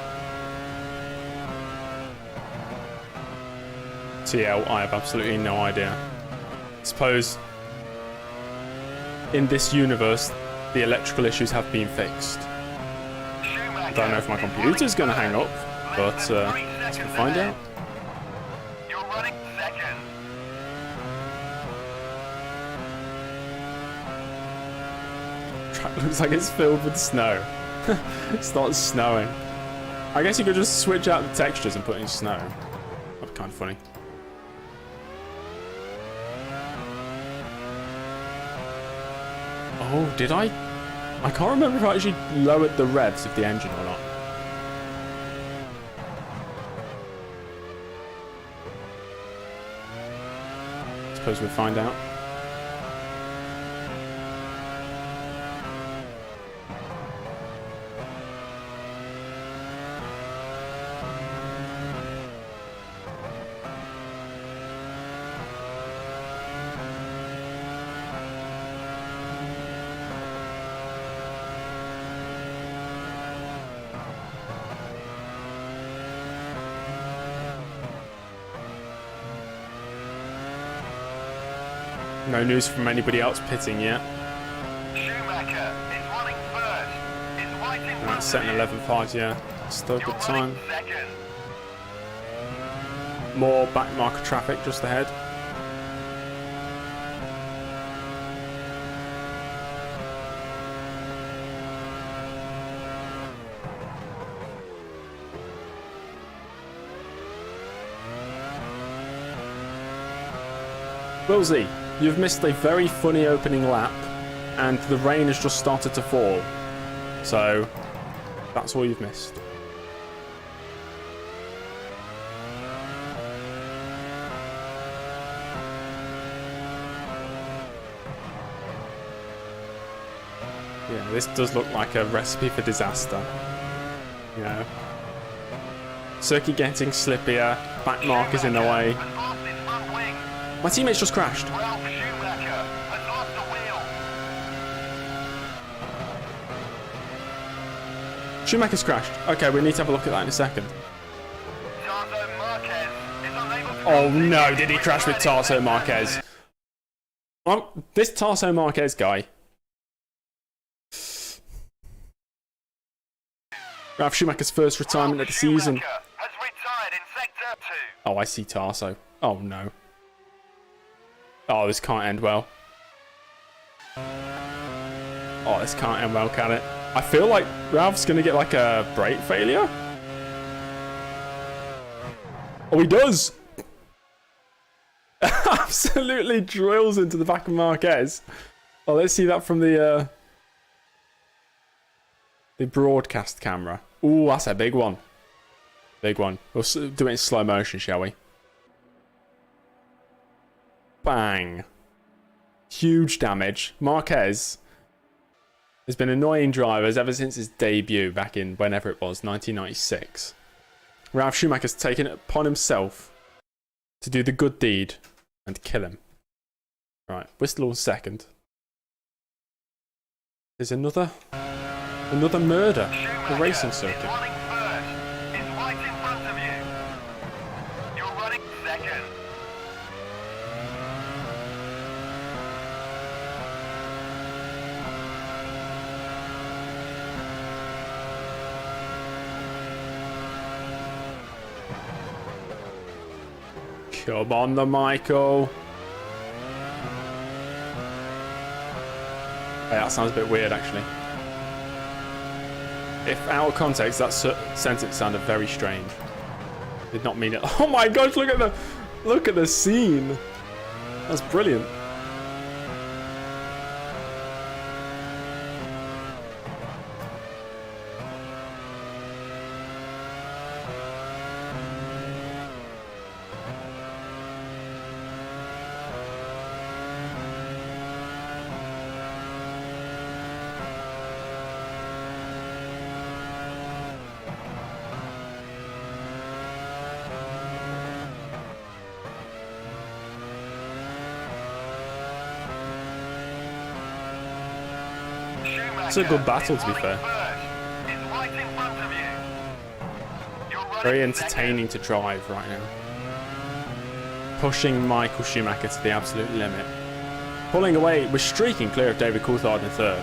TL, I have absolutely no idea. I suppose in this universe, the electrical issues have been fixed. I don't know if my computer's going to hang up, but let's find out. You're running second. Track looks like it's filled with snow. It starts snowing. I guess you could just switch out the textures and put in snow. That'd be kind of funny. Oh, did I? I can't remember if I actually lowered the revs of the engine or not. Suppose we'll find out. No news from anybody else pitting yet. Schumacher is running first. Is right in front That's setting of you. 11.5, yeah. Still a You're good time. running second. More back marker traffic just ahead. Wilsey, you've missed a very funny opening lap, and the rain has just started to fall. So, that's all you've missed. Yeah, this does look like a recipe for disaster. You know, circuit getting slippier, back markers in the way. Has lost his front wing. My teammates just crashed. Ralph Schumacher has lost the wheel. Schumacher's crashed. Okay, we need to have a look at that in a second. Tarso Marquez is unable to Oh continue no, his did he crash with returning Tarso left Marquez? This Tarso Marquez guy. Ralph Schumacher's first retirement of the season. Schumacher has retired in sector 2. Oh, I see Tarso. Oh no. Oh, this can't end well. Oh, this can't end well, can it? I feel like Ralph's gonna get like a brake failure. Oh, he does! Absolutely drills into the back of Marquez. Oh, let's see that from the broadcast camera. Ooh, that's a big one. Big one. We'll do it in slow motion, shall we? Bang. Huge damage. Marquez has been annoying drivers ever since his debut back in whenever it was, 1996. Ralph Schumacher's taken it upon himself to do the good deed and kill him. Right, we're still on second. There's another murder. The racing circuit. Is running first. Is right in front of you. You're running second. Come on, the Michael. Hey, that sounds a bit weird, actually. If out of context, that sentence sounded very strange. Did not mean it. Oh my gosh! Look at the scene. That's brilliant. That's a good battle, to be fair. Very entertaining to drive right now. Pushing Michael Schumacher to the absolute limit. Pulling away, we're streaking clear of David Coulthard in third.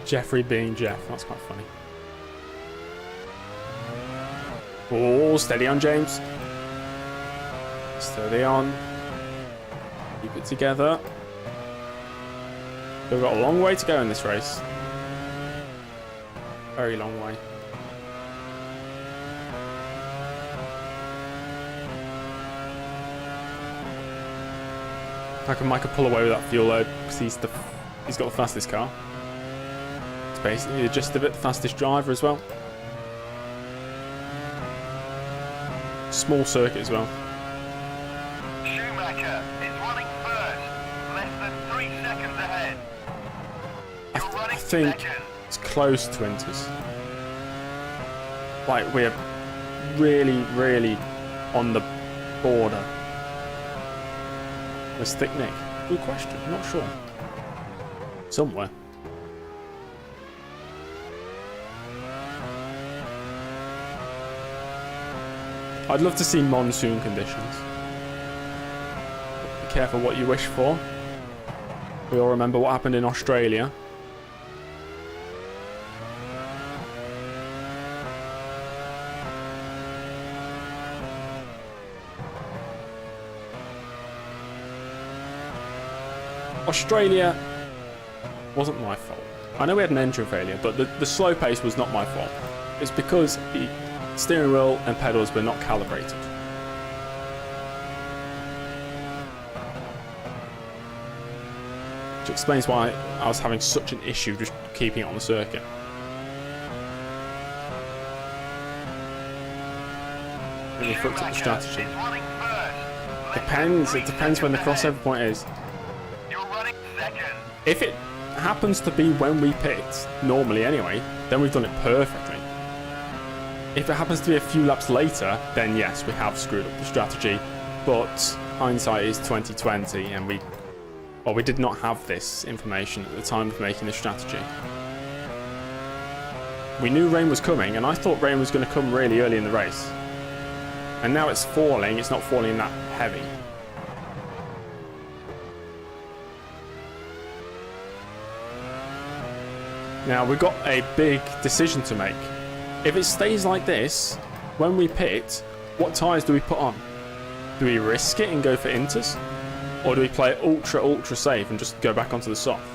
Jeffrey being Jeff, that's quite funny. Oh, steady on, James. Steady on. Keep it together. We've got a long way to go in this race. Very long way. How can Micah pull away with that fuel load? Because he's got the fastest car. It's basically just a bit the fastest driver as well. Small circuit as well. Schumacher is running first, less than 3 seconds ahead. I think it's close to Inters. Like, we're really, really on the border. Where's Thick Nick? Good question, I'm not sure. Somewhere. I'd love to see monsoon conditions. Be careful what you wish for. We all remember what happened in Australia. Australia wasn't my fault. I know we had an engine failure, but the slow pace was not my fault. It's because the steering wheel and pedals were not calibrated. Which explains why I was having such an issue just keeping it on the circuit. Really fucked up the strategy. It depends when the crossover point is. If it happens to be when we pit, normally anyway, then we've done it perfectly. If it happens to be a few laps later, then yes, we have screwed up the strategy. But hindsight is 2020, and we did not have this information at the time of making the strategy. We knew rain was coming, and I thought rain was going to come really early in the race. And now it's falling, it's not falling that heavy. Now, we've got a big decision to make. If it stays like this, when we pit, what tyres do we put on? Do we risk it and go for Inters? Or do we play it ultra safe and just go back onto the soft?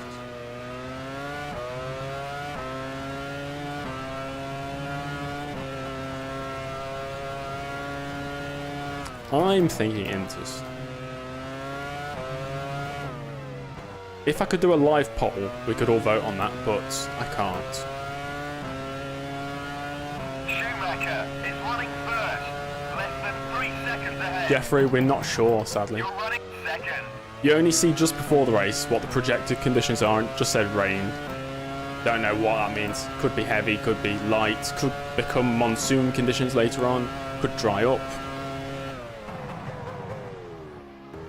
I'm thinking Inters. If I could do a live poll, we could all vote on that, but I can't. Schumacher is running first, less than 3 seconds ahead. Jeffrey, we're not sure, sadly. You're running second. You only see just before the race what the projected conditions are, and it just said rain. Don't know what that means. Could be heavy, could be light, could become monsoon conditions later on, could dry up.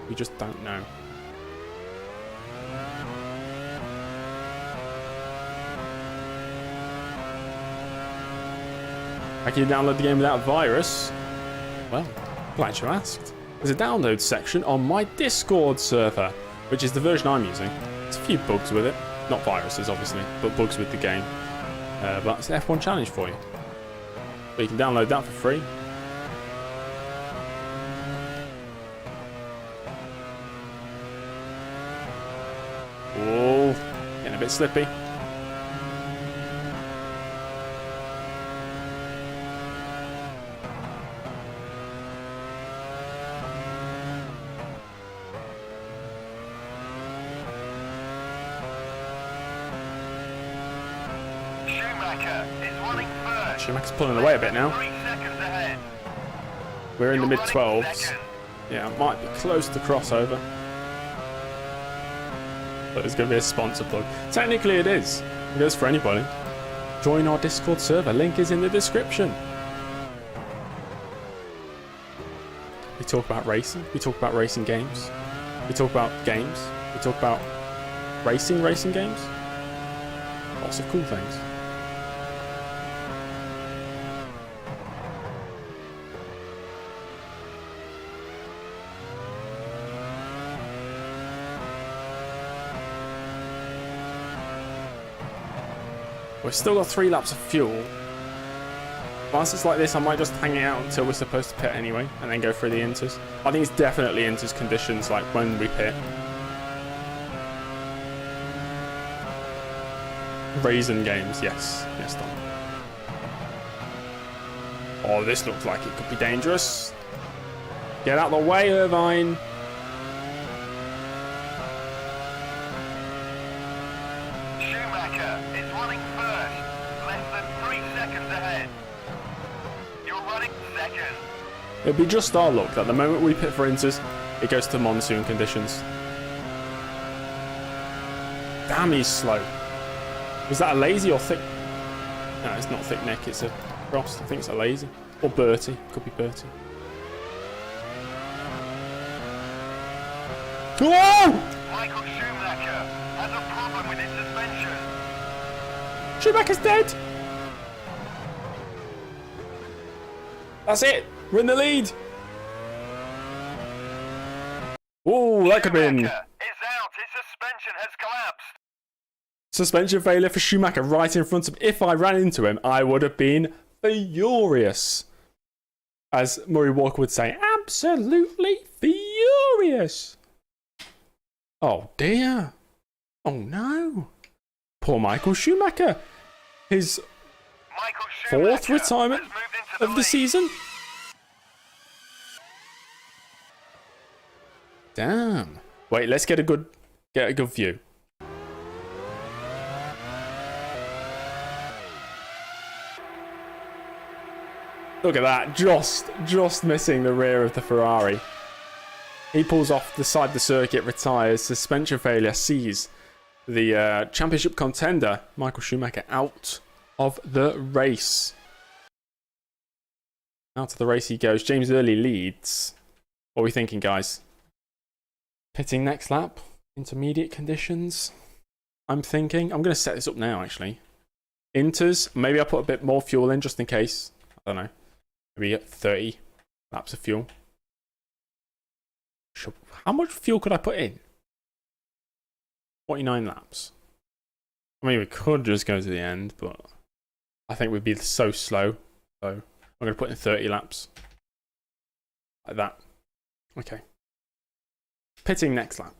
We just don't know. How can you download the game without a virus? Well, glad you asked. There's a download section on my Discord server, which is the version I'm using. There's a few bugs with it. Not viruses, obviously, but bugs with the game. But that's an F1 challenge for you. But you can download that for free. Oh, getting a bit slippy. Schumacher's pulling away a bit now. We're in the mid-12s. Yeah, it might be close to crossover. But it's going to be a sponsor plug. Technically it is. It goes for anybody. Join our Discord server. Link is in the description. We talk about racing. We talk about racing games. We talk about games. We talk about racing games. Lots of cool things. We've still got 3 laps of fuel. Once it's like this, I might just hang it out until we're supposed to pit anyway, and then go through the inters. I think it's definitely inters conditions, like when we pit. Raisin games, yes. Yes, Dom. Oh, this looks like it could be dangerous. Get out of the way, Irvine. Schumacher is running first, less than 3 seconds ahead. You're running second. It'd be just our luck that the moment we pit for inters, it goes to monsoon conditions. Damn, he's slow. Was that a lazy or thick? No, it's not thick neck, it's a cross. I think it's a lazy. Or Bertie. Could be Bertie. Whoa! Michael Schumacher has a problem with his suspension. Schumacher's dead! That's it! We're in the lead! Oh, that could have been... Schumacher is out. His suspension has collapsed. Suspension failure for Schumacher right in front of him. If I ran into him, I would have been furious. As Murray Walker would say, absolutely furious. Oh dear. Oh no. Poor Michael Schumacher. His Michael Schumacher 4th retirement has moved into of the lead. season. Damn. Wait, let's get a good view. Look at that, just missing the rear of the Ferrari. He pulls off the side of the circuit, retires, suspension failure, sees the championship contender, Michael Schumacher, out of the race. Out of the race he goes. James Early leads. What are we thinking, guys? Pitting next lap, intermediate conditions. I'm thinking, I'm going to set this up now, actually. Inters, maybe I'll put a bit more fuel in just in case. I don't know. Maybe get 30 laps of fuel. How much fuel could I put in? 49 laps. I mean, we could just go to the end, but I think we'd be so slow. So I'm going to put in 30 laps. Like that. Okay. Pitting next lap.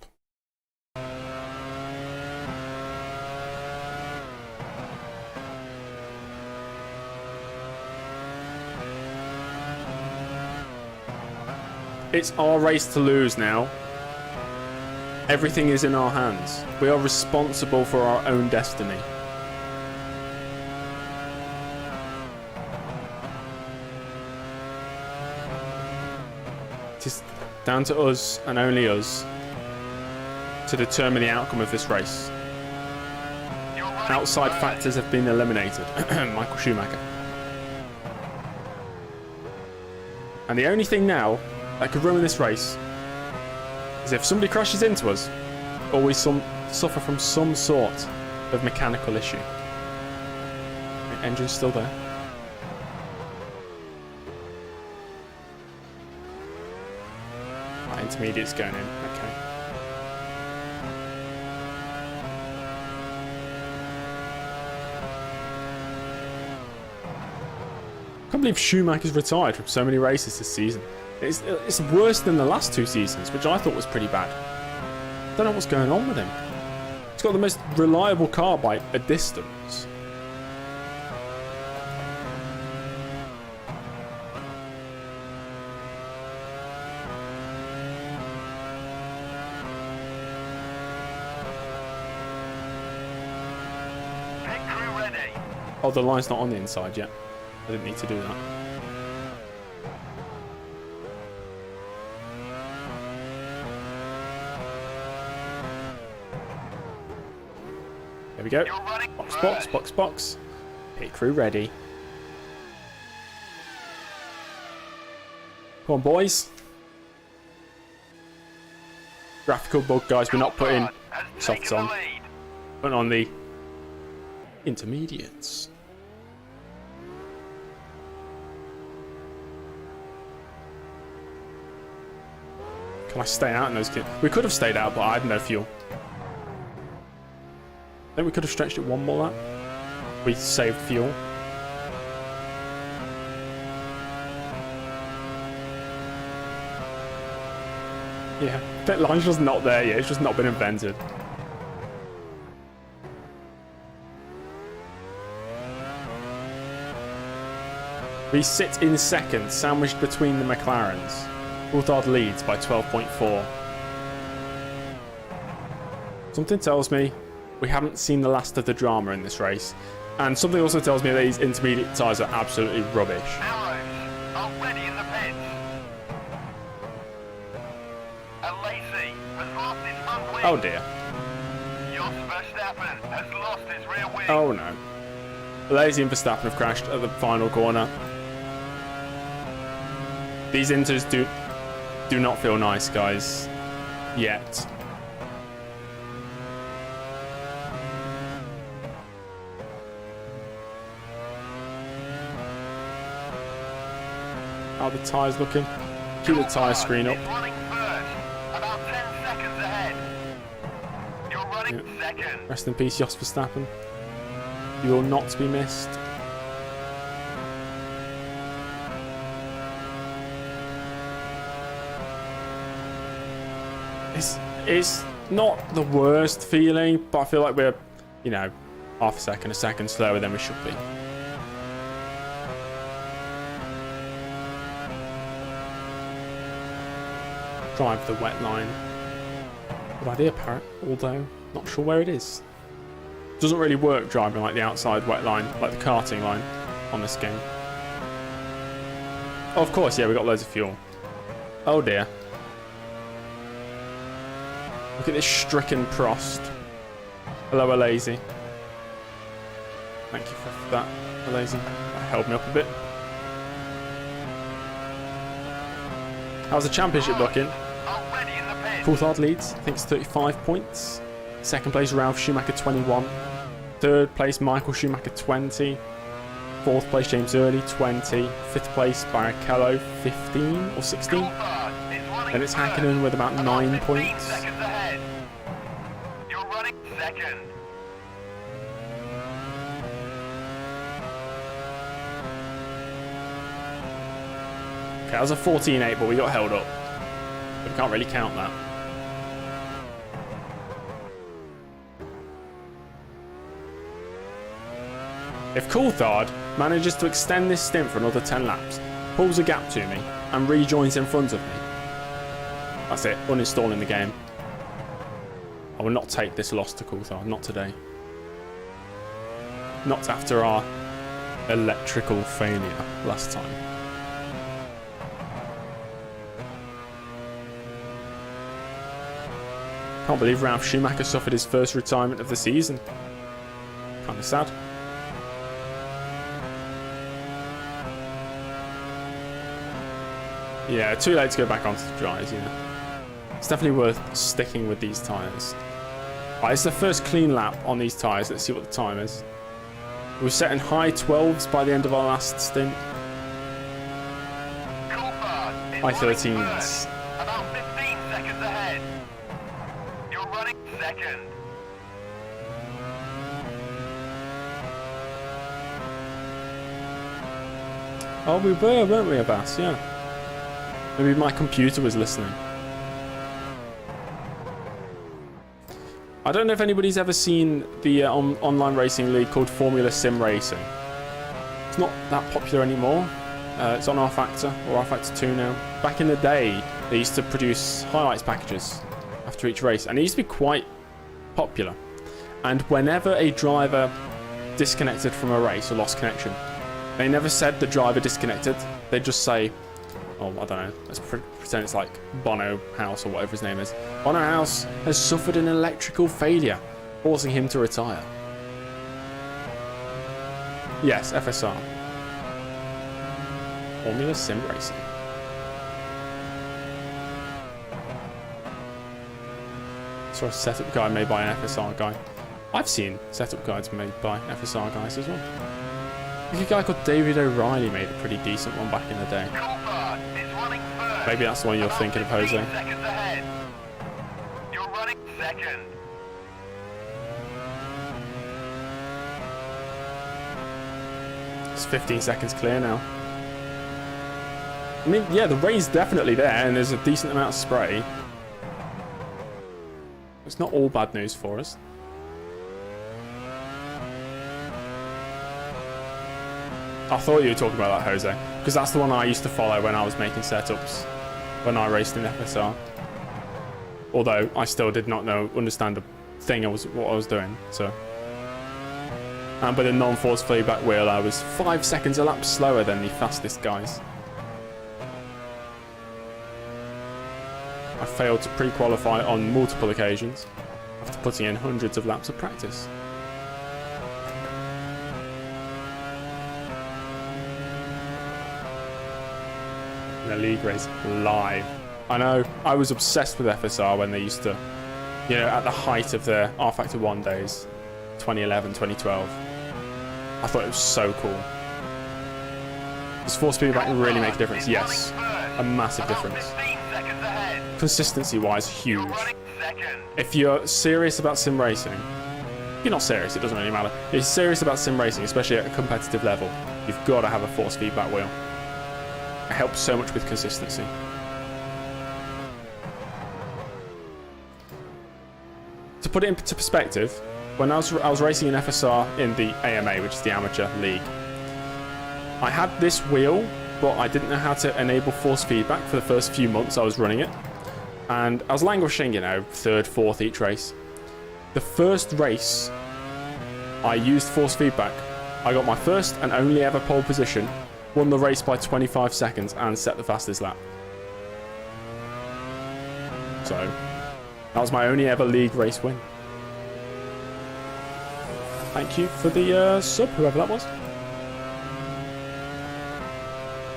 It's our race to lose now. Everything is in our hands. We are responsible for our own destiny. It is down to us and only us to determine the outcome of this race. Outside factors have been eliminated. Michael Schumacher. And the only thing now that could ruin this race is if somebody crashes into us, or we suffer from some sort of mechanical issue. The engine's still there. Right, intermediate's going in. Okay. I can't believe Schumacher's retired from so many races this season. It's worse than the last 2 seasons, which I thought was pretty bad. I don't know what's going on with him. He's got the most reliable car by a distance. Pit crew ready. Oh, the line's not on the inside yet. I didn't need to do that. we go. You're running Box, first. box, box, box. Pit crew ready. Come on, boys. Graphical bug, guys. We're not putting Coulthard has softs taken on. the lead. Putting on the intermediates. Can I stay out in those kids? We could have stayed out, but I had no fuel. I think we could have stretched it one more lap. We saved fuel. Yeah, that line's just not there yet. It's just not been invented. We sit in second, sandwiched between the McLarens. Coulthard leads by 12.4. Something tells me we haven't seen the last of the drama in this race. And something also tells me that these intermediate tyres are absolutely rubbish. Arrows are ready in the pits. And Lacey has lost his front wing. Oh dear. Jos Verstappen has lost his rear wing. Oh no. Lazy and Verstappen have crashed at the final corner. These inters do not feel nice, guys. Yet. How are the tyres looking? Keep the tyre screen up. Is running first, about 10 seconds ahead. You're running second. Rest in peace, Jos Verstappen. You will not be missed. It's not the worst feeling, but I feel like we're, you know, half a second slower than we should be. Drive the wet line. Good idea, Parrot, although not sure where it is. Doesn't really work driving like the outside wet line, like the karting line on this game. Oh, of course, yeah, we got loads of fuel. Oh dear. Look at this stricken Prost. Hello, Lazy. Thank you for that, Lazy. That held me up a bit. How's the championship looking? Already in the pits. Coulthard leads, I think it's 35 points. Second place, Ralph Schumacher, 21. Third place, Michael Schumacher, 20. Fourth place, James Early, 20. Fifth place, Barrichello, 15 or 16. Coulthard is running Then it's first, Hakkinen with about 9 15 points. seconds ahead. You're running second. Okay, that was a 14-8, but we got held up. We can't really count that. If Coulthard manages to extend this stint for another 10 laps, pulls a gap to me, and rejoins in front of me, that's it, uninstalling the game. I will not take this loss to Coulthard, not today. Not after our electrical failure last time. Can't believe Ralph Schumacher suffered his first retirement of the season. Kind of sad. Yeah, too late to go back onto the dries, yeah. It's definitely worth sticking with these tyres. Right, it's the first clean lap on these tyres. Let's see what the time is. We were setting high 12s by the end of our last stint. Coulthard is High running 13s. first, about 15 seconds ahead. You're running second. Oh, we were, weren't we, Abbas? Yeah. Maybe my computer was listening. I don't know if anybody's ever seen the online racing league called Formula Sim Racing. It's not that popular anymore. It's on R Factor or R Factor 2 now. Back in the day, they used to produce highlights packages after each race, and it used to be quite popular. And whenever a driver disconnected from a race or lost connection, they never said the driver disconnected. They'd just say, oh, I don't know, let's pretend it's like Bono House or whatever his name is. Bono House has suffered an electrical failure, forcing him to retire. Yes, FSR. Formula Sim Racing. So a setup guide made by an FSR guy. I've seen setup guides made by FSR guys as well. There's a guy called David O'Reilly made a pretty decent one back in the day. Coulthard is running first. Maybe that's the one you're About thinking of, 15 Jose. seconds ahead. You're running second. It's 15 seconds clear now. I mean, yeah, the rain's definitely there, and there's a decent amount of spray. It's not all bad news for us. I thought you were talking about that, Jose, because that's the one I used to follow when I was making setups, when I raced in FSR. Although I still did not understand the thing what I was doing. So, and with a non-force feedback wheel, I was 5 seconds a lap slower than the fastest guys. I failed to pre-qualify on multiple occasions after putting in hundreds of laps of practice. The league race live. I know, I was obsessed with FSR when they used to, you know, at the height of their R Factor 1 days, 2011, 2012. I thought it was so cool. Does force feedback really make a difference? Yes, a massive difference. Consistency-wise, huge. If you're serious about sim racing, if you're not serious, it doesn't really matter. If you're serious about sim racing, especially at a competitive level, you've got to have a force feedback wheel. It helps so much with consistency. To put it into perspective, when I was racing in FSR in the AMA, which is the Amateur League, I had this wheel, but I didn't know how to enable force feedback for the first few months I was running it. And I was languishing, you know, 3rd, 4th each race. The first race, I used force feedback. I got my first and only ever pole position, won the race by 25 seconds, and set the fastest lap. So, that was my only ever league race win. Thank you for the sub, whoever that was.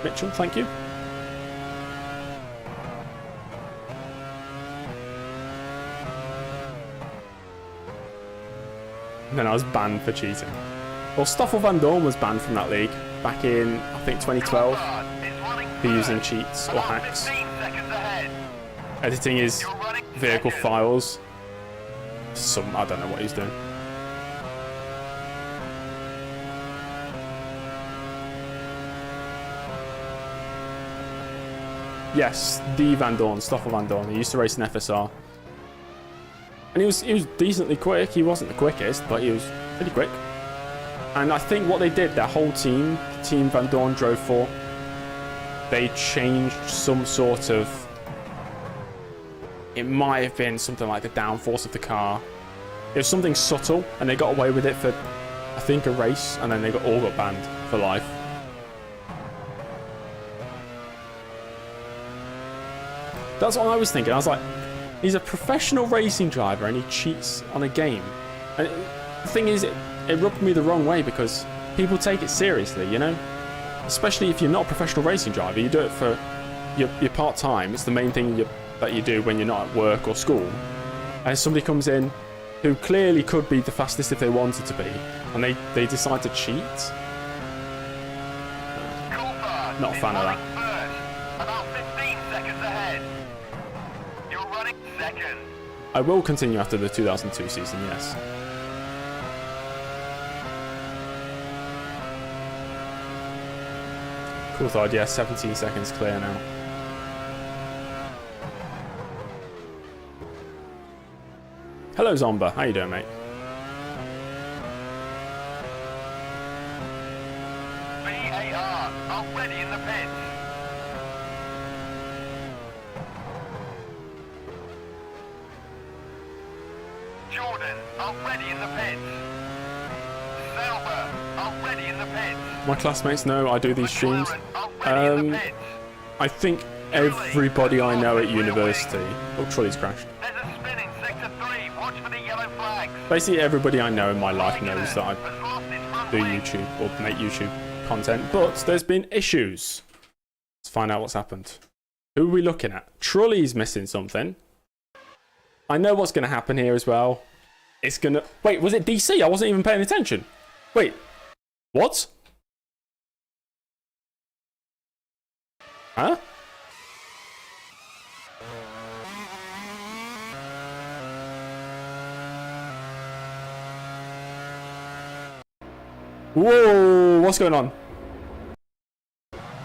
Mitchell, thank you. And then I was banned for cheating. Well, Stoffel Van Dorn was banned from that league back in, I think, 2012 for using cheats or hacks. Editing his vehicle files. I don't know what he's doing. Yes, the Van Dorn, Stoffel Van Dorn. He used to race in FSR. And he was decently quick. He wasn't the quickest, but he was pretty quick. And I think what they did, their whole team, the team Van Dorn drove for, they changed some sort of... It might have been something like the downforce of the car. It was something subtle, and they got away with it for, I think, a race, and then they all got banned for life. That's what I was thinking. I was like, he's a professional racing driver and he cheats on a game. And the thing is, it rubbed me the wrong way because people take it seriously, you know? Especially if you're not a professional racing driver, you do it for your part-time. It's the main thing that you do when you're not at work or school. And somebody comes in who clearly could be the fastest if they wanted to be, and they decide to cheat. Not a fan of that. About 15 seconds ahead. You're running second. I will continue after the 2002 season, yes. Coulthard, yeah, 17 seconds clear now. Hello, Zsombor. How you doing, mate? VAR already in the pits. Jordan already in the pits. Zsombor already in the pits. My classmates know I do these streams. Already in the pits. I think everybody I know at university... Oh, trolley's crashed. There's a spinning sector 3. Watch for the yellow flags. Basically, everybody I know in my life knows that Has lost his do YouTube or make YouTube content, but there's been issues. Let's find out what's happened. Who are we looking at? Trulli's missing something. I know what's going to happen here as well. It's going to... Wait, was it DC? I wasn't even paying attention. Wait. What? Huh? Whoa, what's going on?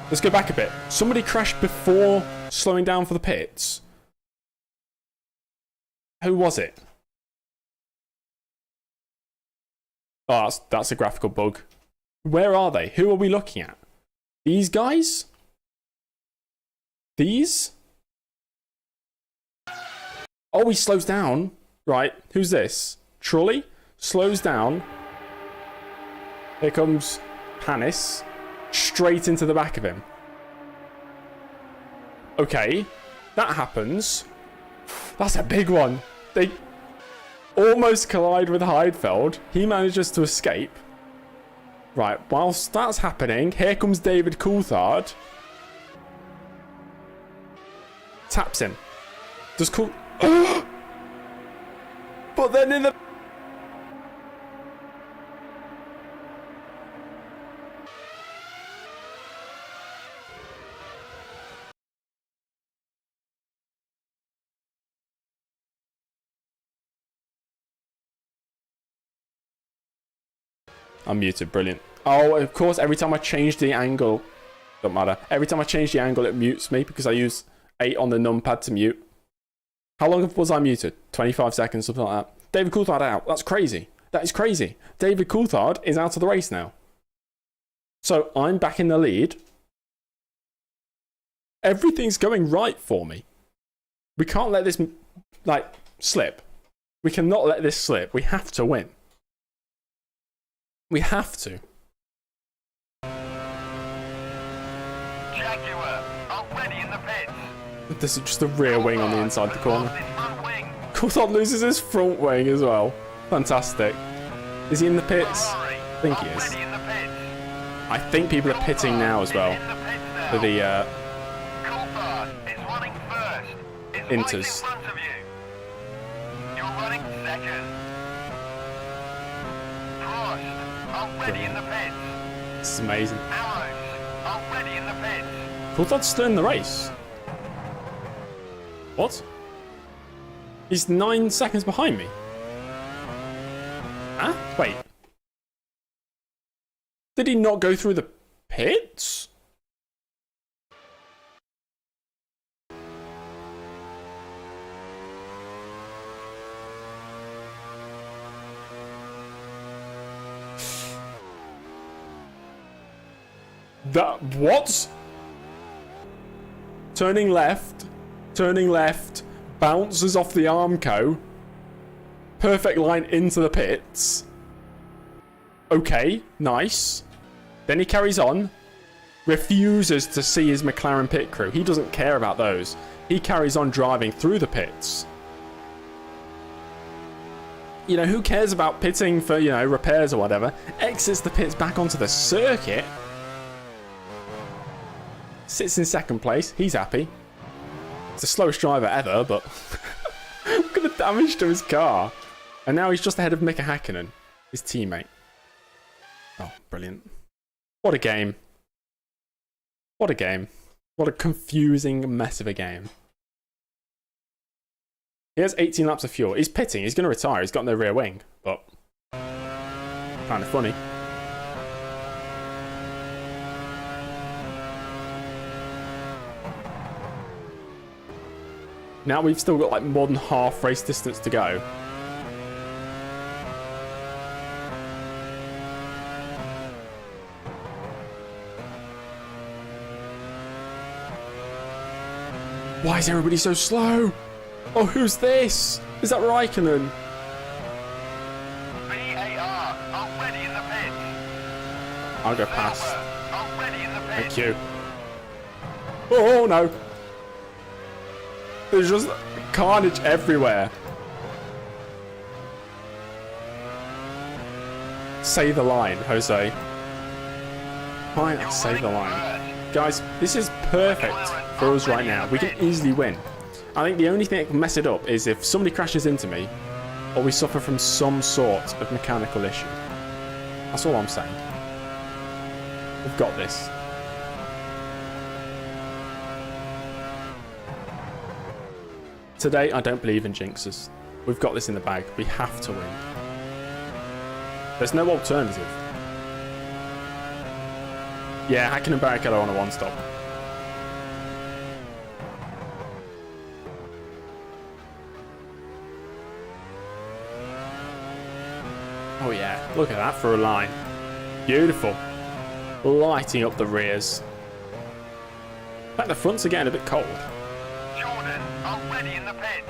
Let's go back a bit. Somebody crashed before slowing down for the pits. Who was it? Oh, that's a graphical bug. Where are they? Who are we looking at? These guys? These? Oh, he slows down. Right, who's this? Trulli? Slows down. Here comes Hannes. Straight into the back of him. Okay, that happens. That's a big one. They almost collide with Heidfeld. He manages to escape. Right, whilst that's happening, here comes David Coulthard. Taps him. Does But then in the... I'm muted, brilliant. Oh, of course, every time I change the angle, don't matter. Every time I change the angle, it mutes me because I use 8 on the numpad to mute. How long was I muted? 25 seconds, something like that. David Coulthard out. That's crazy. That is crazy. David Coulthard is out of the race now. So I'm back in the lead. Everything's going right for me. We can't let this, like, slip. We cannot let this slip. We have to win. We have to. Jaguar, already in the pits. This is just a rear wing on the inside the corner. Lost his front wing. Coulthard loses his front wing as well. Fantastic. Is he in the pits? Ferrari, I think he is. already in the pits. I think people are pitting now as well. In the pits now. For the Coulthard is running first. Is right in Inters. front of you. You're running second. Prost, already in the pits. This is amazing. Arrows, already in the pits. Coulthard's still in the race. What? He's 9 seconds behind me. Huh? Wait. Did he not go through the pits? That what? Turning left, bounces off the Armco. Perfect line into the pits. Okay, nice. Then he carries on. Refuses to see his McLaren pit crew. He doesn't care about those. He carries on driving through the pits. You know, who cares about pitting for, you know, repairs or whatever? Exits the pits back onto the circuit. Sits in second place. He's happy. It's the slowest driver ever, but look at the damage to his car. And now he's just ahead of Mika Hakkinen, his teammate. Oh, brilliant. What a game. What a game. What a confusing mess of a game. He has 18 laps of fuel. He's pitting. He's going to retire. He's got no rear wing, but kind of funny. Now we've still got like more than half race distance to go. Why is everybody so slow? Oh, who's this? Is that Raikkonen? BAR, already in the pits. I'll go past. Already in the pits. Thank you. Oh no. There's just carnage everywhere. say the line, Jose. Fine, I'll say the line. Guys, this is perfect for us right now. We can easily win. I think the only thing that can mess it up is if somebody crashes into me or we suffer from some sort of mechanical issue. That's all I'm saying. We've got this. Today, I don't believe in jinxes. We've got this in the bag. We have to win. There's no alternative. Yeah, Hakkinen and Barrichello on a one-stop. Oh yeah, look at that for a line. Beautiful. Lighting up the rears. In fact, the fronts are getting a bit cold. Jordan, already in the pits.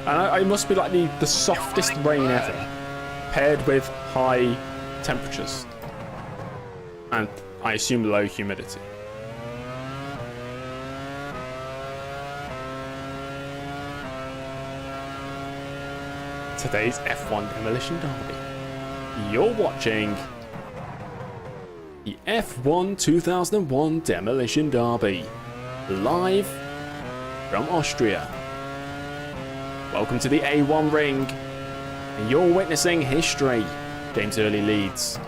And it must be like the softest rain ever, paired with high temperatures. And I assume low humidity. Today's F1 Demolition Derby. You're watching the F1 2001 Demolition Derby, live from Austria. Welcome to the A1 ring, and you're witnessing history. James Early leads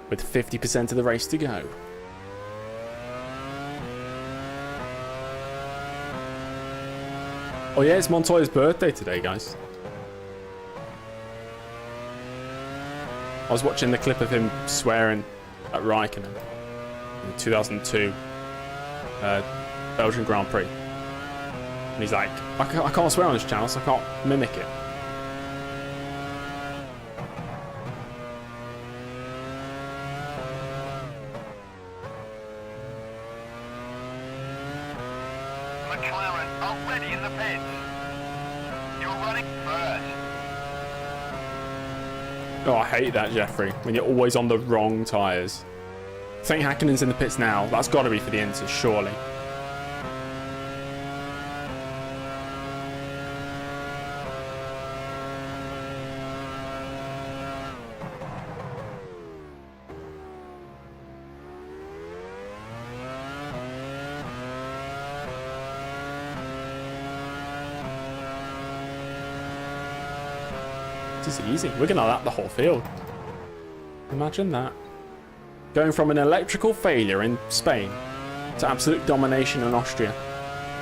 with 50% of the race to go. Oh yeah, it's Montoya's birthday today, guys. I was watching the clip of him swearing at Raikkonen in the 2002 Belgian Grand Prix. And he's like, I can't swear on this channel, so I can't mimic it. McLaren already in the pits. You're running first. Oh, I hate that, Jeffrey, when you're always on the wrong tyres. I think Hakkinen's in the pits now. That's got to be for the Inters, surely. This is easy. We're going to lap the whole field. Imagine that. Going from an electrical failure in Spain to absolute domination in Austria.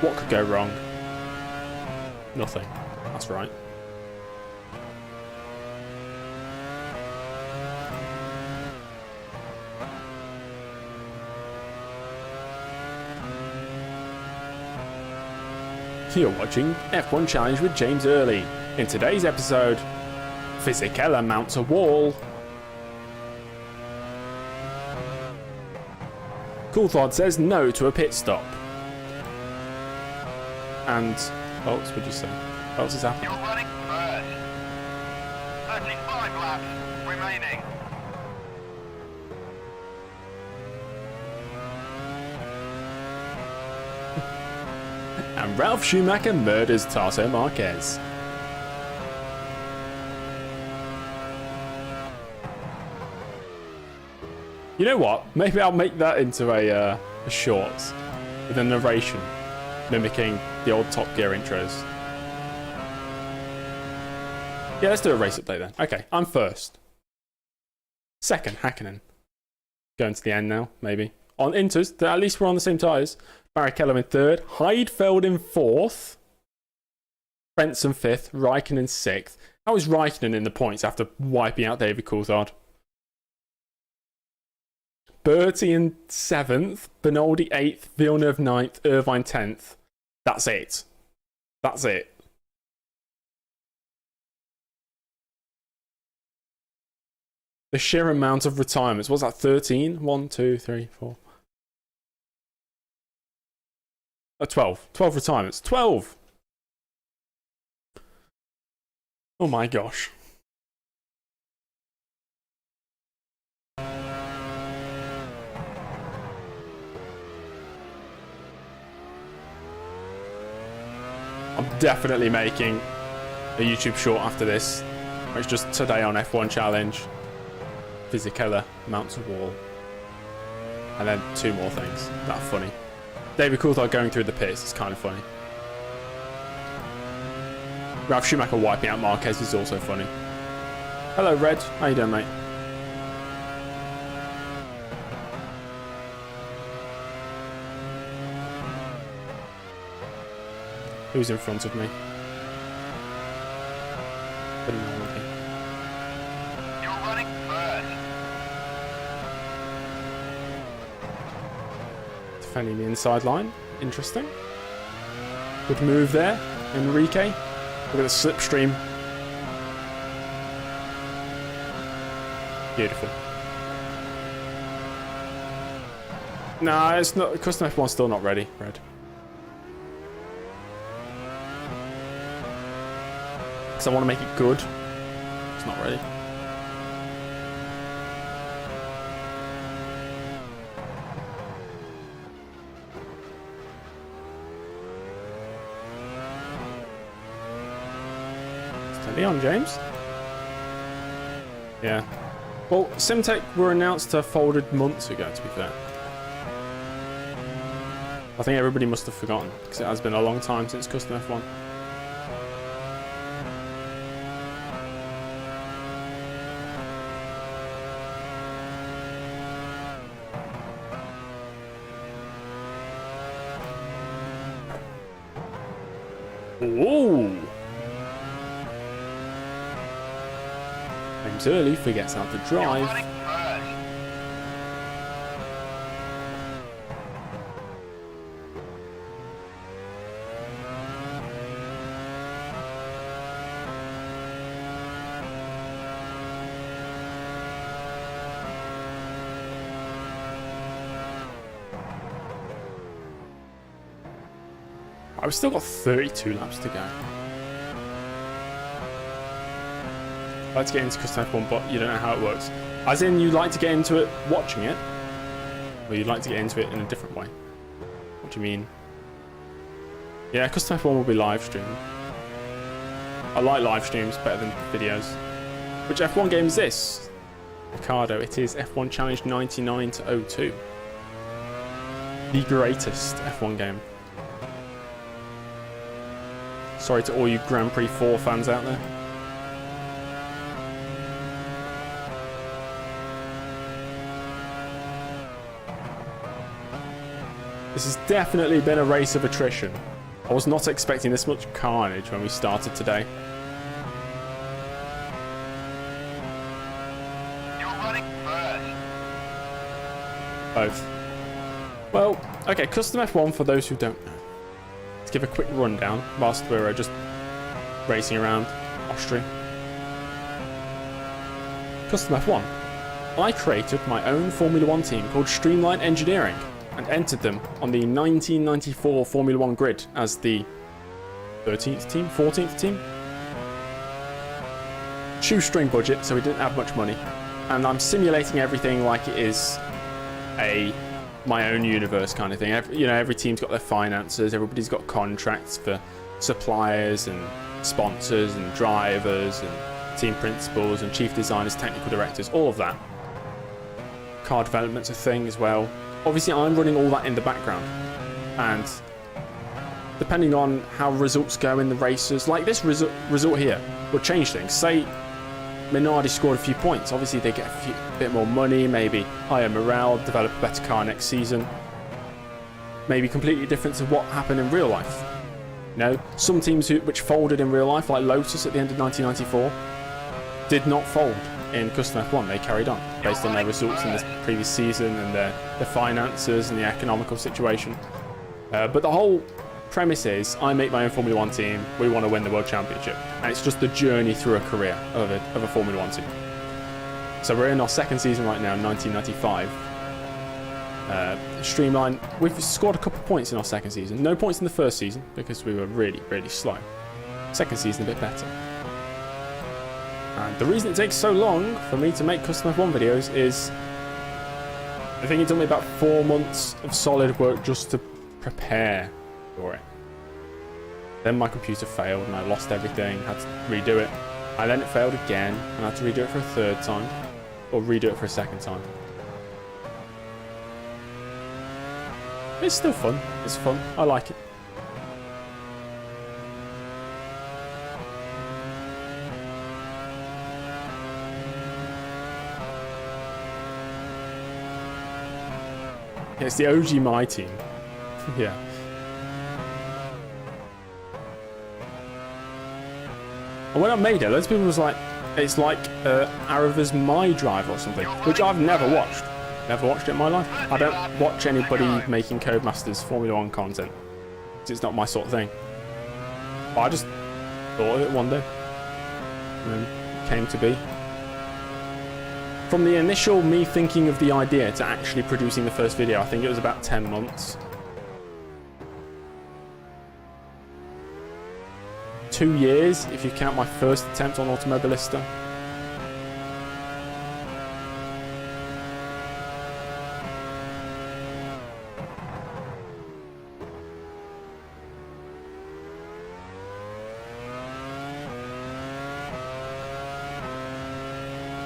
What could go wrong? Nothing. That's right. You're watching F1 Challenge with James Early. In today's episode, Fisichella mounts a wall. Coulthard says no to a pit stop. And what else would you say? What else is happening? You're running first. 35 laps remaining. And Ralf Schumacher murders Tato Marquez. You know what? Maybe I'll make that into a shorts with a narration mimicking the old Top Gear intros. Yeah, let's do a race update then. Okay, I'm first. Second, Hakkinen. Going to the end now, maybe. On Inters, at least we're on the same tyres. Barrichello in third. Heidfeld in fourth. Frentzen fifth. Raikkonen sixth. How is Raikkonen in the points after wiping out David Coulthard? Bertie in 7th, Benoldi 8th, Villeneuve 9th, Irvine 10th. That's it. That's it. The sheer amount of retirements. What's that, 13? 1, 2, 3, 4. 12. 12 retirements. 12! Oh my gosh. I'm definitely making a YouTube short after this. It's just today on F1 Challenge. Fisichella mounts a wall. And then 2 more things that are funny. David Coulthard going through the pits is kind of funny. Ralph Schumacher wiping out Marquez is also funny. Hello, Red. How you doing, mate? Who's in front of me? You're running first. Defending the inside line. Interesting. Good move there, Enrique. Look at the slipstream. Beautiful. Nah, it's not. Custom F1's still not ready, Red. Because I want to make it good. It's not ready. Steady on, James. Yeah. Well, Simtech were announced to have folded months ago, to be fair. I think everybody must have forgotten, because it has been a long time since Custom F1. Whoa! James early, forgets how to You're drive. running first. I've still got 32 laps to go. I'd like to get into Custom F1, but you don't know how it works. As in, you like to get into it watching it, or you'd like to get into it in a different way. What do you mean? Yeah, Custom F1 will be live streamed. I like live streams better than videos. Which F1 game is this? Ricardo, it is F1 Challenge 99 to 02. The greatest F1 game. Sorry to all you Grand Prix 4 fans out there. This has definitely been a race of attrition. I was not expecting this much carnage when we started today. You're running first. Both. Well, okay, Custom F1 for those who don't know. Let's give a quick rundown whilst we're just racing around Austria. Custom F1. I created my own Formula 1 team called Streamline Engineering and entered them on the 1994 Formula 1 grid as the 13th team, 14th team. Shoestring budget, so we didn't have much money. And I'm simulating everything like it is my own universe kind of thing. Every team's got their finances, everybody's got contracts for suppliers and sponsors and drivers and team principals and chief designers, technical directors, all of that. Car development's a thing as well. Obviously, I'm running all that in the background. And depending on how results go in the races, like this result here, will change things. Say Minardi scored a few points. Obviously, they get a bit more money, maybe higher morale, develop a better car next season. Maybe completely different to what happened in real life. You know, some teams which folded in real life, like Lotus at the end of 1994, did not fold in Custom F1. They carried on based on their results in the previous season and their finances and the economical situation. But the whole premise is, I make my own Formula 1 team, we want to win the World Championship. And it's just the journey through a career of a Formula 1 team. So we're in our second season right now, 1995. Streamline, we've scored a couple of points in our second season. No points in the first season because we were really, really slow. Second season a bit better. And the reason it takes so long for me to make custom F1 videos is I think it took me about 4 months of solid work just to prepare for it. Then my computer failed and I lost everything, had to redo it. And then it failed again and I had to redo it for a third time. Or redo it for a second time. It's still fun. It's fun. I like it. Yeah, it's the OG My Team. Yeah. And when I made it, loads of people was like, it's like Arava's My Drive or something, which I've never watched. Never watched it in my life. I don't watch anybody making Codemasters Formula 1 content. It's not my sort of thing. But I just thought of it one day. And then it came to be. From the initial me thinking of the idea to actually producing the first video, I think it was about 10 months. 2 years, if you count my first attempt on Automobilista.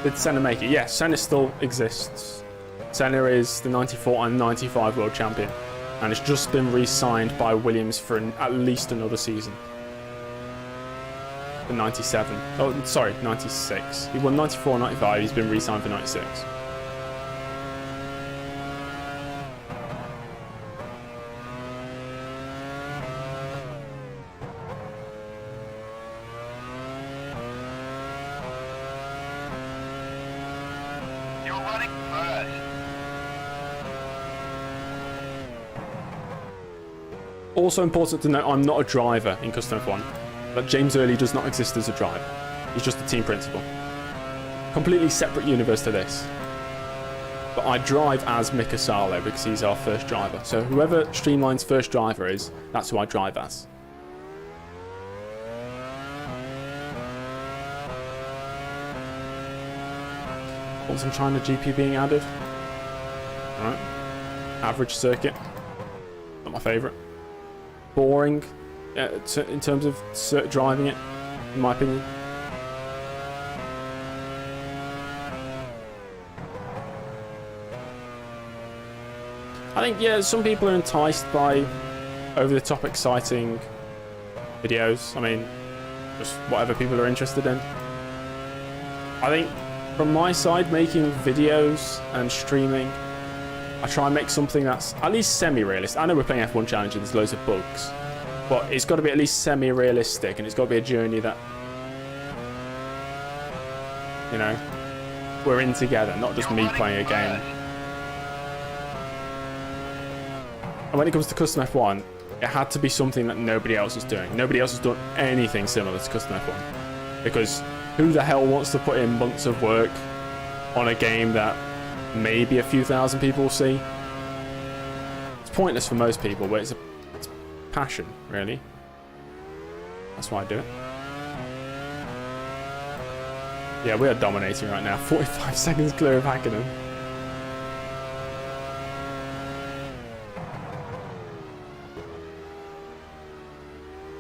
Did Senna make it? Yes, Senna still exists. Senna is the 94 and 95 world champion. And it's just been re-signed by Williams for at least another season. For 97. Oh, sorry, 96. He won 94 and 95. He's been re-signed for 96. You're running first. Also important to note, I'm not a driver in Custom F1. But James Early does not exist as a driver. He's just a team principal. Completely separate universe to this. But I drive as Mika Salo because he's our first driver. So whoever Streamline's first driver is, that's who I drive as. Want some China GP being added? Alright. Average circuit. Not my favourite. Boring. In terms of driving it, in my opinion. I think, yeah, some people are enticed by over-the-top exciting videos. I mean, just whatever people are interested in. I think, from my side, making videos and streaming, I try and make something that's at least semi-realistic. I know we're playing F1 Challenge and there's loads of bugs. But it's got to be at least semi-realistic, and it's got to be a journey that, you know, we're in together, not just me playing a game. And when it comes to Custom F1, it had to be something that nobody else is doing. Nobody else has done anything similar to Custom F1. Because who the hell wants to put in months of work on a game that maybe a few thousand people will see? It's pointless for most people, but it's passion, really. That's why I do it. Yeah, we are dominating right now. 45 seconds clear of Hakkinen.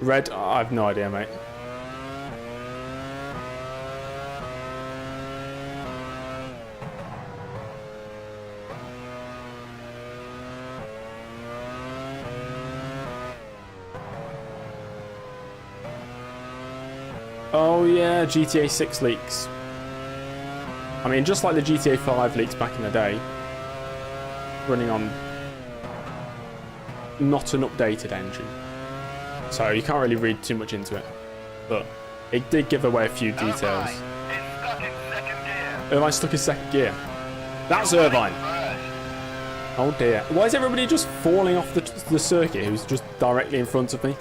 Red, I have no idea, mate. Oh yeah, GTA 6 leaks. I mean, just like the GTA 5 leaks back in the day, running on not an updated engine. So you can't really read too much into it. But it did give away a few details. Irvine stuck in second gear. That's Irvine. Oh dear. Why is everybody just falling off the circuit who's just directly in front of me?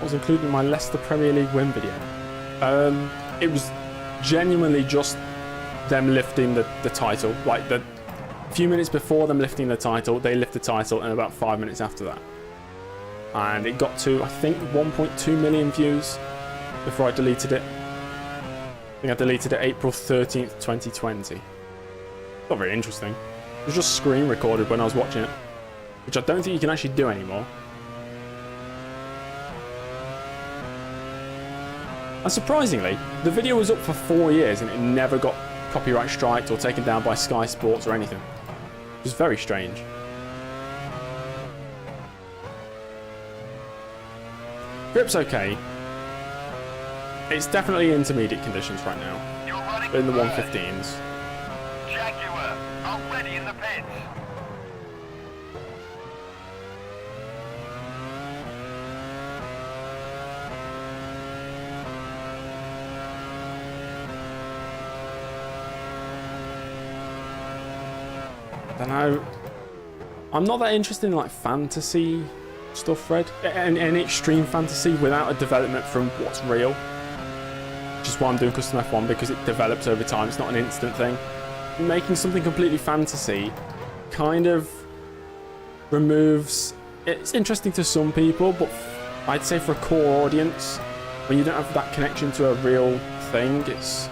was included in my Leicester Premier League win video. It was genuinely just them lifting the title. Like, the few minutes before them lifting the title, they lift the title, and about 5 minutes after that. And it got to, I think, 1.2 million views before I deleted it. I think I deleted it April 13th, 2020. Not very interesting. It was just screen recorded when I was watching it, which I don't think you can actually do anymore. And surprisingly, the video was up for 4 years and it never got copyright striked or taken down by Sky Sports or anything. It was very strange. Grip's okay. It's definitely intermediate conditions right now. But in the 115s. Jaguar, already in the pits. I don't know. I'm not that interested in like fantasy stuff, Fred. And extreme fantasy without a development from what's real. Which is why I'm doing custom F1, because it develops over time. It's not an instant thing. Making something completely fantasy kind of removes... It's interesting to some people, but I'd say for a core audience, when you don't have that connection to a real thing, it's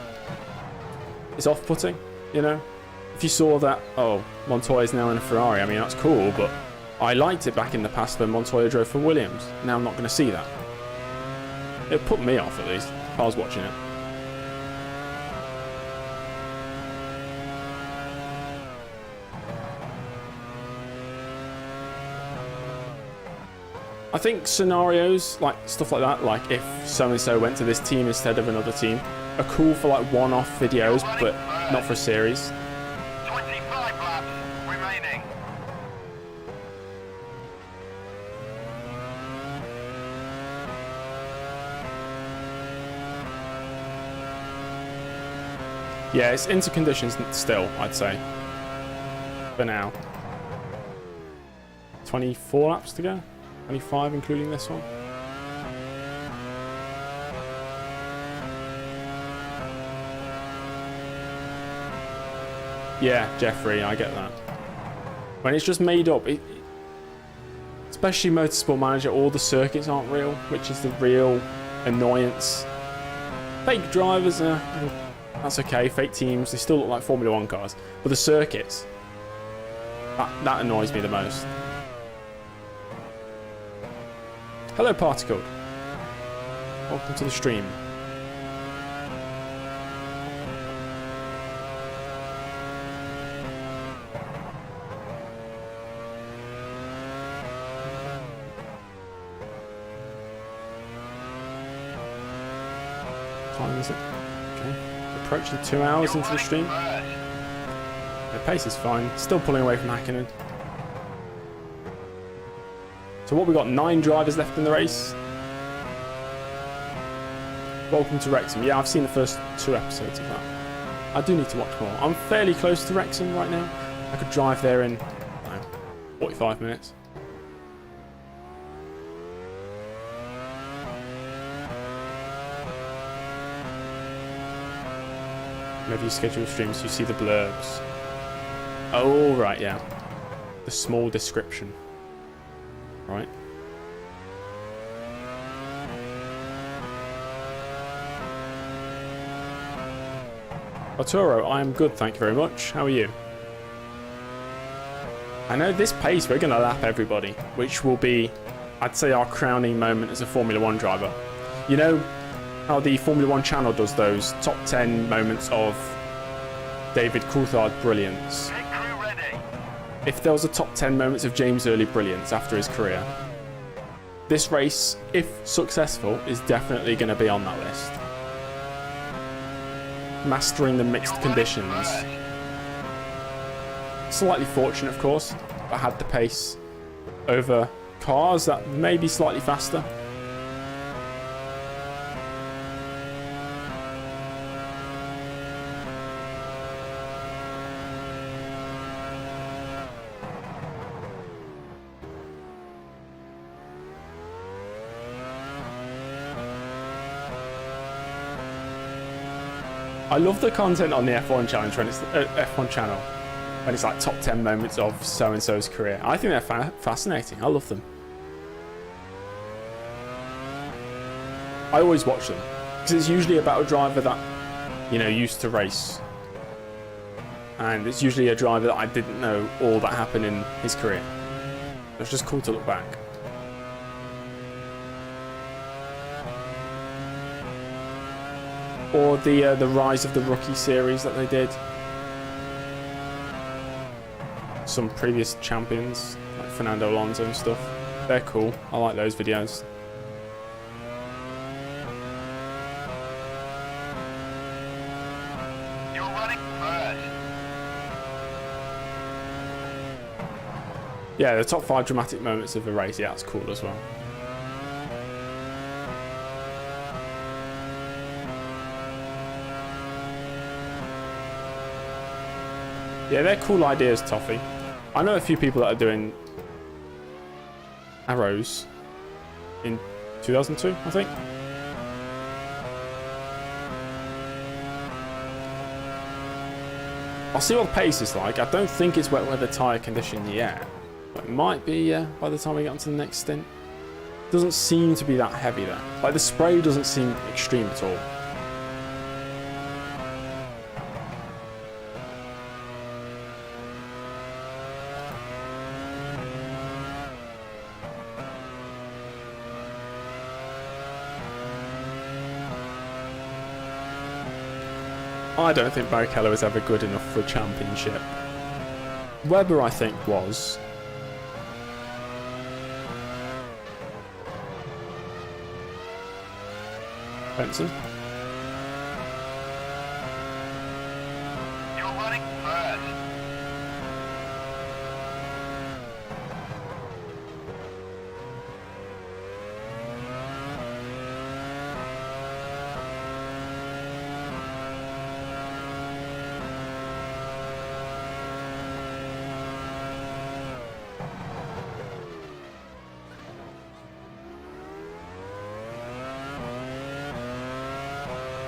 off-putting, you know? If you saw that, oh, Montoya's now in a Ferrari, I mean, that's cool, but I liked it back in the past when Montoya drove for Williams. Now I'm not going to see that. It put me off, at least, if I was watching it. I think scenarios, like stuff like that, like if so-and-so went to this team instead of another team, are cool for like one-off videos, but not for a series. 25 laps remaining. Yeah, it's into conditions still, I'd say. For now. 24 laps to go? 25 including this one. Yeah, Jeffrey, I get that. When it's just made up, especially Motorsport Manager, all the circuits aren't real, which is the real annoyance. Fake drivers, that's okay, fake teams, they still look like Formula 1 cars. But the circuits, that annoys me the most. Hello, Particled. Welcome to the stream. What time is it? Okay. Approaching 2 hours into the stream. The pace is fine. Still pulling away from Hakkinen. So what, we got 9 drivers left in the race. Welcome to Wrexham. Yeah, I've seen the first 2 episodes of that. I do need to watch more. I'm fairly close to Wrexham right now. I could drive there in, I don't know, 45 minutes. Whenever you schedule streams, you see the blurbs. Oh, right, yeah. The small description. Right. Arturo, I am good, thank you very much. How are you? I know this pace, we're going to lap everybody, which will be, I'd say, our crowning moment as a Formula 1 driver. You know how the Formula 1 channel does those top 10 moments of David Coulthard brilliance? Pit crew ready. If there was a top 10 moments of James Early brilliance after his career, this race, if successful, is definitely going to be on that list. Mastering the mixed conditions. Slightly fortunate, of course. I had the pace over cars that may be slightly faster. I love the content on the F1 challenge when it's F1 channel when it's like top 10 moments of so and so's career. I think they're fascinating. I love them. I always watch them because it's usually about a driver that, you know, used to race, and it's usually a driver that I didn't know all that happened in his career. It's just cool to look back. Or the rise of the rookie series that they did. Some previous champions like Fernando Alonso and stuff. They're cool. I like those videos. You're running first. Yeah, the top 5 dramatic moments of a race. Yeah, that's cool as well. Yeah, they're cool ideas, Toffee. I know a few people that are doing arrows in 2002, I think. I'll see what the pace is like. I don't think it's wet weather tyre condition yet, but it might be by the time we get onto the next stint. Doesn't seem to be that heavy there. Like the spray doesn't seem extreme at all. I don't think Barrichello is ever good enough for a championship. Webber, I think, was. Benson. You're running first.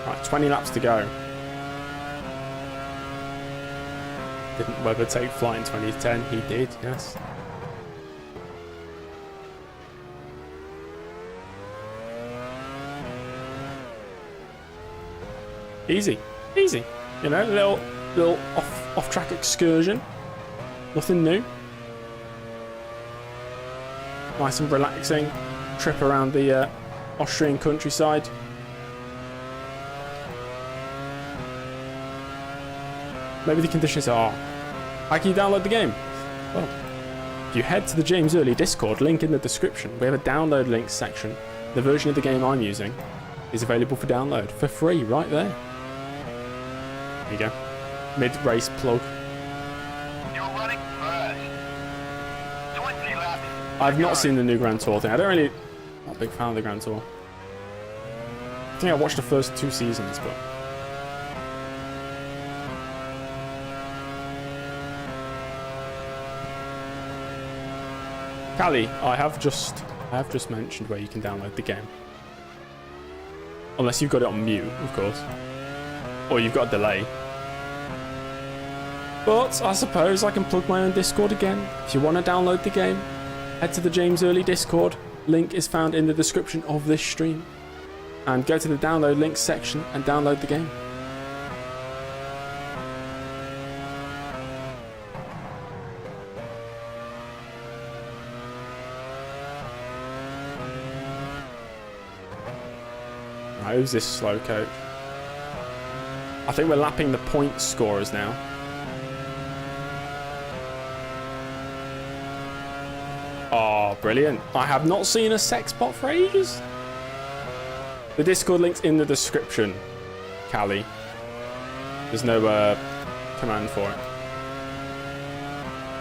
Right, 20 laps to go. Didn't Webber take flight in 2010? He did, yes. Easy, easy. You know, little off-track excursion. Nothing new. Nice and relaxing trip around the Austrian countryside. Maybe the conditions are... How can you download the game? Well, if you head to the James Early Discord, link in the description, we have a download links section. The version of the game I'm using is available for download for free right there. There you go. Mid-race plug. You're running first. 20 laps. I've not seen the new Grand Tour thing. I don't really... Not a big fan of the Grand Tour. I think I watched the first 2 seasons, but... Callie, I have just mentioned where you can download the game. Unless you've got it on mute, of course. Or you've got a delay. But I suppose I can plug my own Discord again. If you want to download the game, head to the James Early Discord. Link is found in the description of this stream. And go to the download links section and download the game. Who's this slow coach? I think we're lapping the point scorers now. Oh, brilliant. I have not seen a sex bot for ages. The Discord link's in the description, Callie. There's no command for it.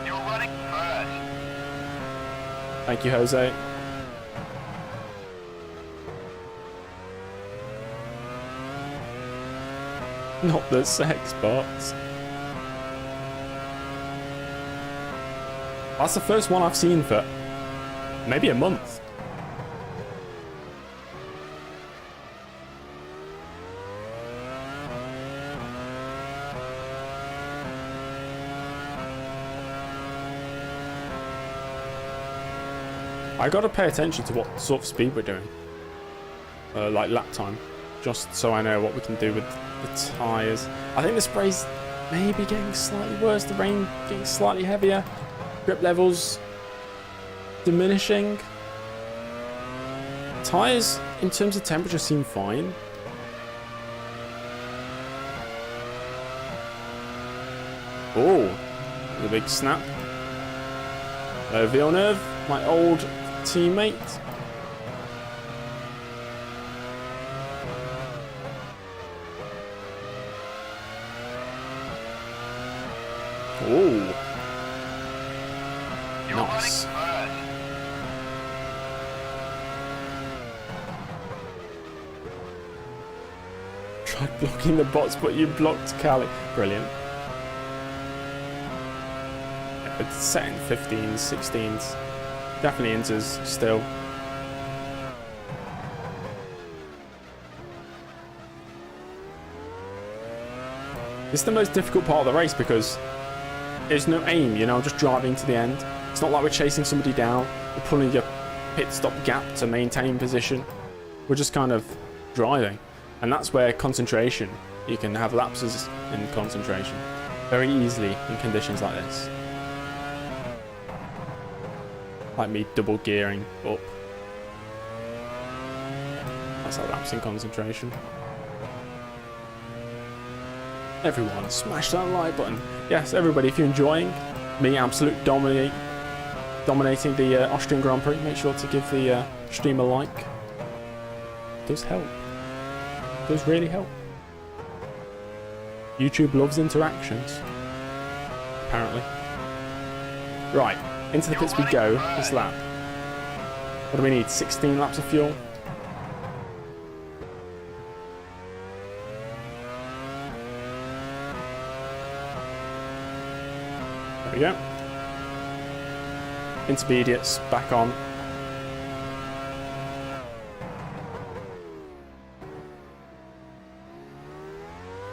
You're running first. Thank you, Jose. Not the sex bots. That's the first one I've seen for maybe a month. I got to pay attention to what sort of speed we're doing. Like lap time. Just so I know what we can do with the tyres. I think the spray's maybe getting slightly worse. The rain getting slightly heavier. Grip levels diminishing. Tyres, in terms of temperature, seem fine. Oh, the big snap. Villeneuve, my old teammate. Oh, nice. Tried blocking the bots, but you blocked Cali. Brilliant. It's set in 15s, 16s. Definitely inters still. It's the most difficult part of the race because there's no aim, you know, just driving to the end. It's not like we're chasing somebody down or pulling your pit stop gap to maintain position. We're just kind of driving. And that's where concentration, you can have lapses in concentration very easily in conditions like this. Like me double gearing up. That's a lapse in concentration. Everyone, smash that like button. Yes, everybody, if you're enjoying me dominating the Austrian Grand Prix, make sure to give the stream a like. It does help. It does really help. YouTube loves interactions. Apparently. Right, into the pits we go this lap. What do we need? 16 laps of fuel? There we go. Intermediates back on.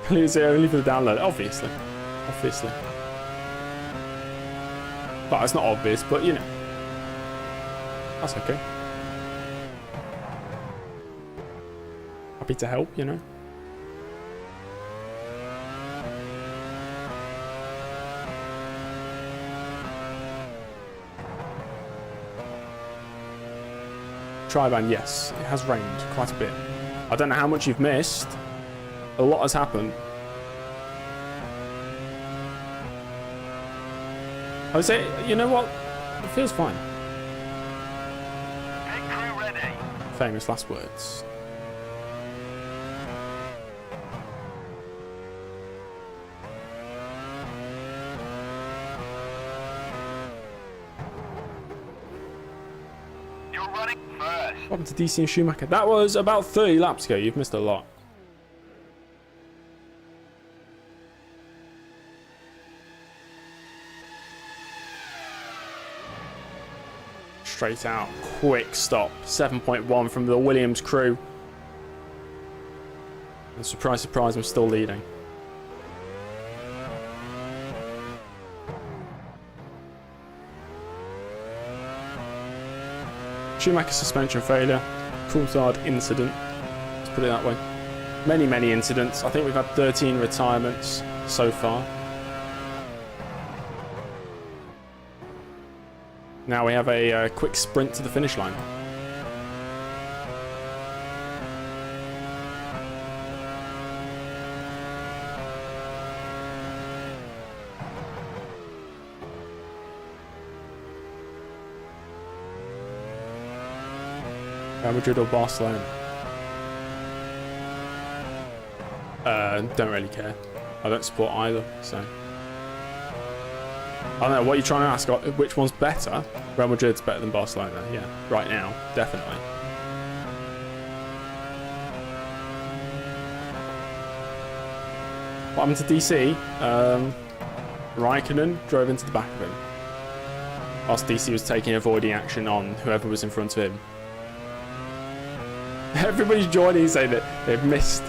Lose it only for the download, obviously. Obviously. Well, it's not obvious, but you know. That's okay. Happy to help, you know. Triban, yes, it has rained quite a bit. I don't know how much you've missed. A lot has happened. I would say, you know what? It feels fine. Pit crew ready. Famous last words. You're running first. What happened to DC and Schumacher? That was about 30 laps ago. You've missed a lot. Straight out, quick stop, 7.1 from the Williams crew. And surprise, surprise, I'm still leading. Schumacher suspension failure, Coulthard incident, let's put it that way. Many, many incidents. I think we've had 13 retirements so far. Now we have a quick sprint to the finish line. Real Madrid or Barcelona? Don't really care. I don't support either, so. I don't know, what you're trying to ask, which one's better? Real Madrid's better than Barcelona, yeah. Right now, definitely. What happened to DC? Hakkinen drove into the back of him. Whilst DC was taking avoiding action on whoever was in front of him. Everybody's joining saying that they've missed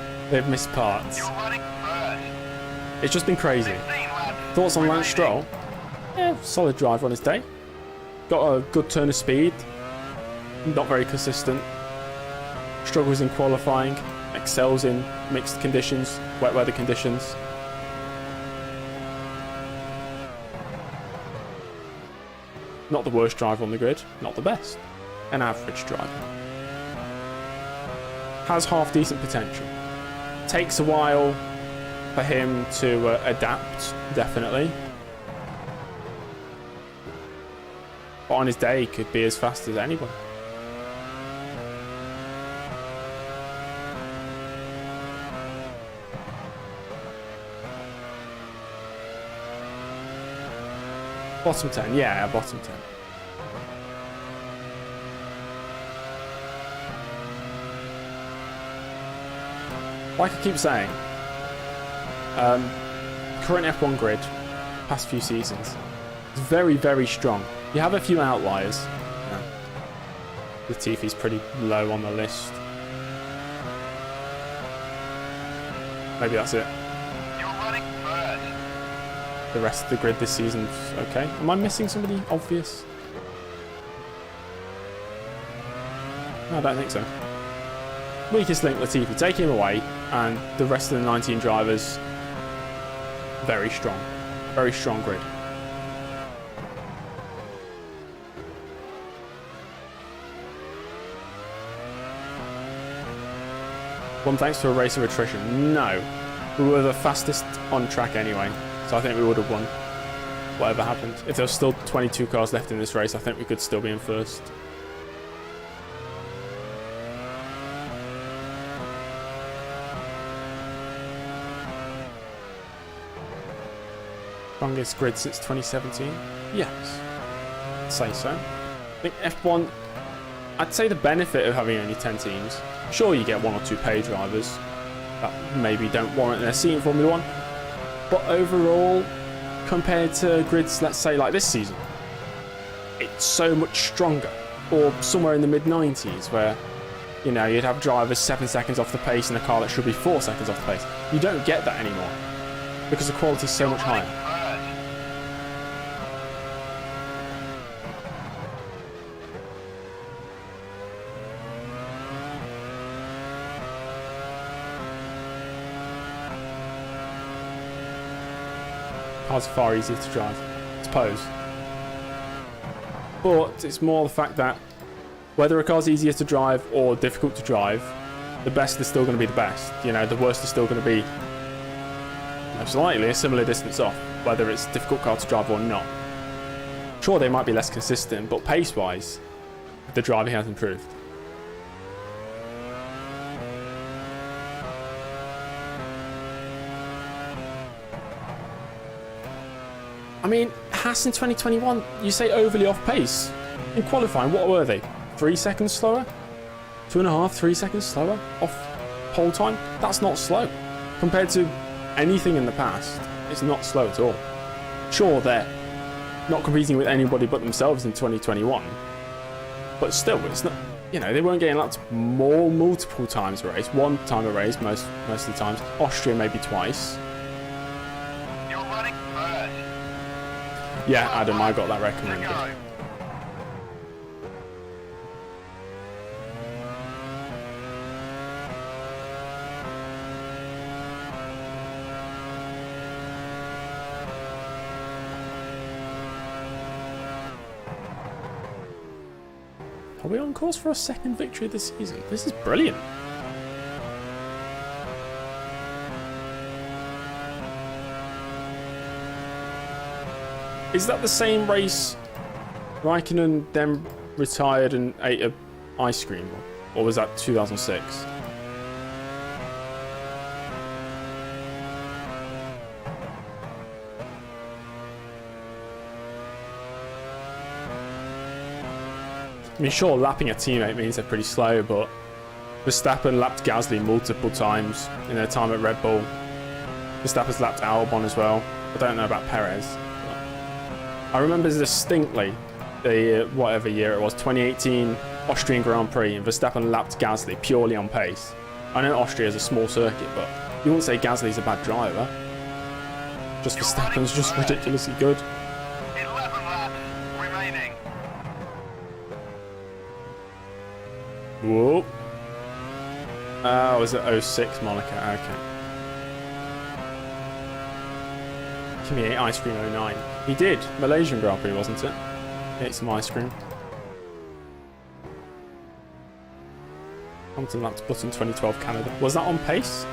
parts. You're running first. It's just been crazy. 16 laps. Thoughts on Lance Stroll? Yeah, solid driver on his day. Got a good turn of speed. not very consistent. Struggles in qualifying, excels in mixed conditions, wet weather conditions. Not the worst driver on the grid, not the best. An average driver. Has half decent potential. Takes a while for him to adapt, definitely. But on his day, he could be as fast as anyone. Bottom 10, yeah, bottom 10. Like I keep saying, current F1 grid, past few seasons, is very, very strong. You have a few outliers. Latifi's pretty low on the list. Maybe that's it. You're running first. The rest of the grid this season's okay. Am I missing somebody obvious? No, I don't think so. Weakest link, Latifi. Take him away, and the rest of the 19 drivers, very strong. Very strong grid. One thanks to a race of attrition. No. We were the fastest on track anyway, so I think we would have won. Whatever happened. If there was still 22 cars left in this race, I think we could still be in first. Strongest grid since 2017? Yes. I'd say so. I think F1, I'd say the benefit of having only 10 teams, sure you get one or two pay drivers that maybe don't warrant their seat in Formula 1, but overall, compared to grids, let's say like this season, it's so much stronger. Or somewhere in the mid-90s where, you know, you'd have drivers 7 seconds off the pace in a car that should be 4 seconds off the pace. You don't get that anymore because the quality is so much higher. Cars are far easier to drive, I suppose. But it's more the fact that whether a car's easier to drive or difficult to drive, the best is still going to be the best. You know, the worst is still going to be most likely a similar distance off, whether it's a difficult car to drive or not. Sure, they might be less consistent, but pace-wise, the driving has improved. I mean, Haas in 2021, you say overly off pace. In qualifying, what were they? 3 seconds slower? 2.5, 3 seconds slower off pole time? That's not slow. Compared to anything in the past, it's not slow at all. Sure, they're not competing with anybody but themselves in 2021. But still, it's not, you know, they weren't getting lapped more multiple times a race. One time a race, most of the times. Austria maybe twice. You're running first. Yeah, Adam, I got that recommended. Are we on course for a second victory this season? This is brilliant. Is that the same race Hakkinen then retired and ate an ice cream? Or was that 2006? I mean, sure, lapping a teammate means they're pretty slow, but Verstappen lapped Gasly multiple times in their time at Red Bull. Verstappen's lapped Albon as well. I don't know about Perez. I remember distinctly the whatever year it was, 2018 Austrian Grand Prix, and Verstappen lapped Gasly purely on pace. I know Austria is a small circuit, but you wouldn't say Gasly's a bad driver. Just Verstappen's just ridiculously good. 11 laps remaining. Whoa. Oh, was it 06 Monaco? Okay. Give me ice cream 09. He did. Malaysian Grand Prix, wasn't it? He ate some ice cream. Hamilton lapped Button 2012 Canada. Was that on pace?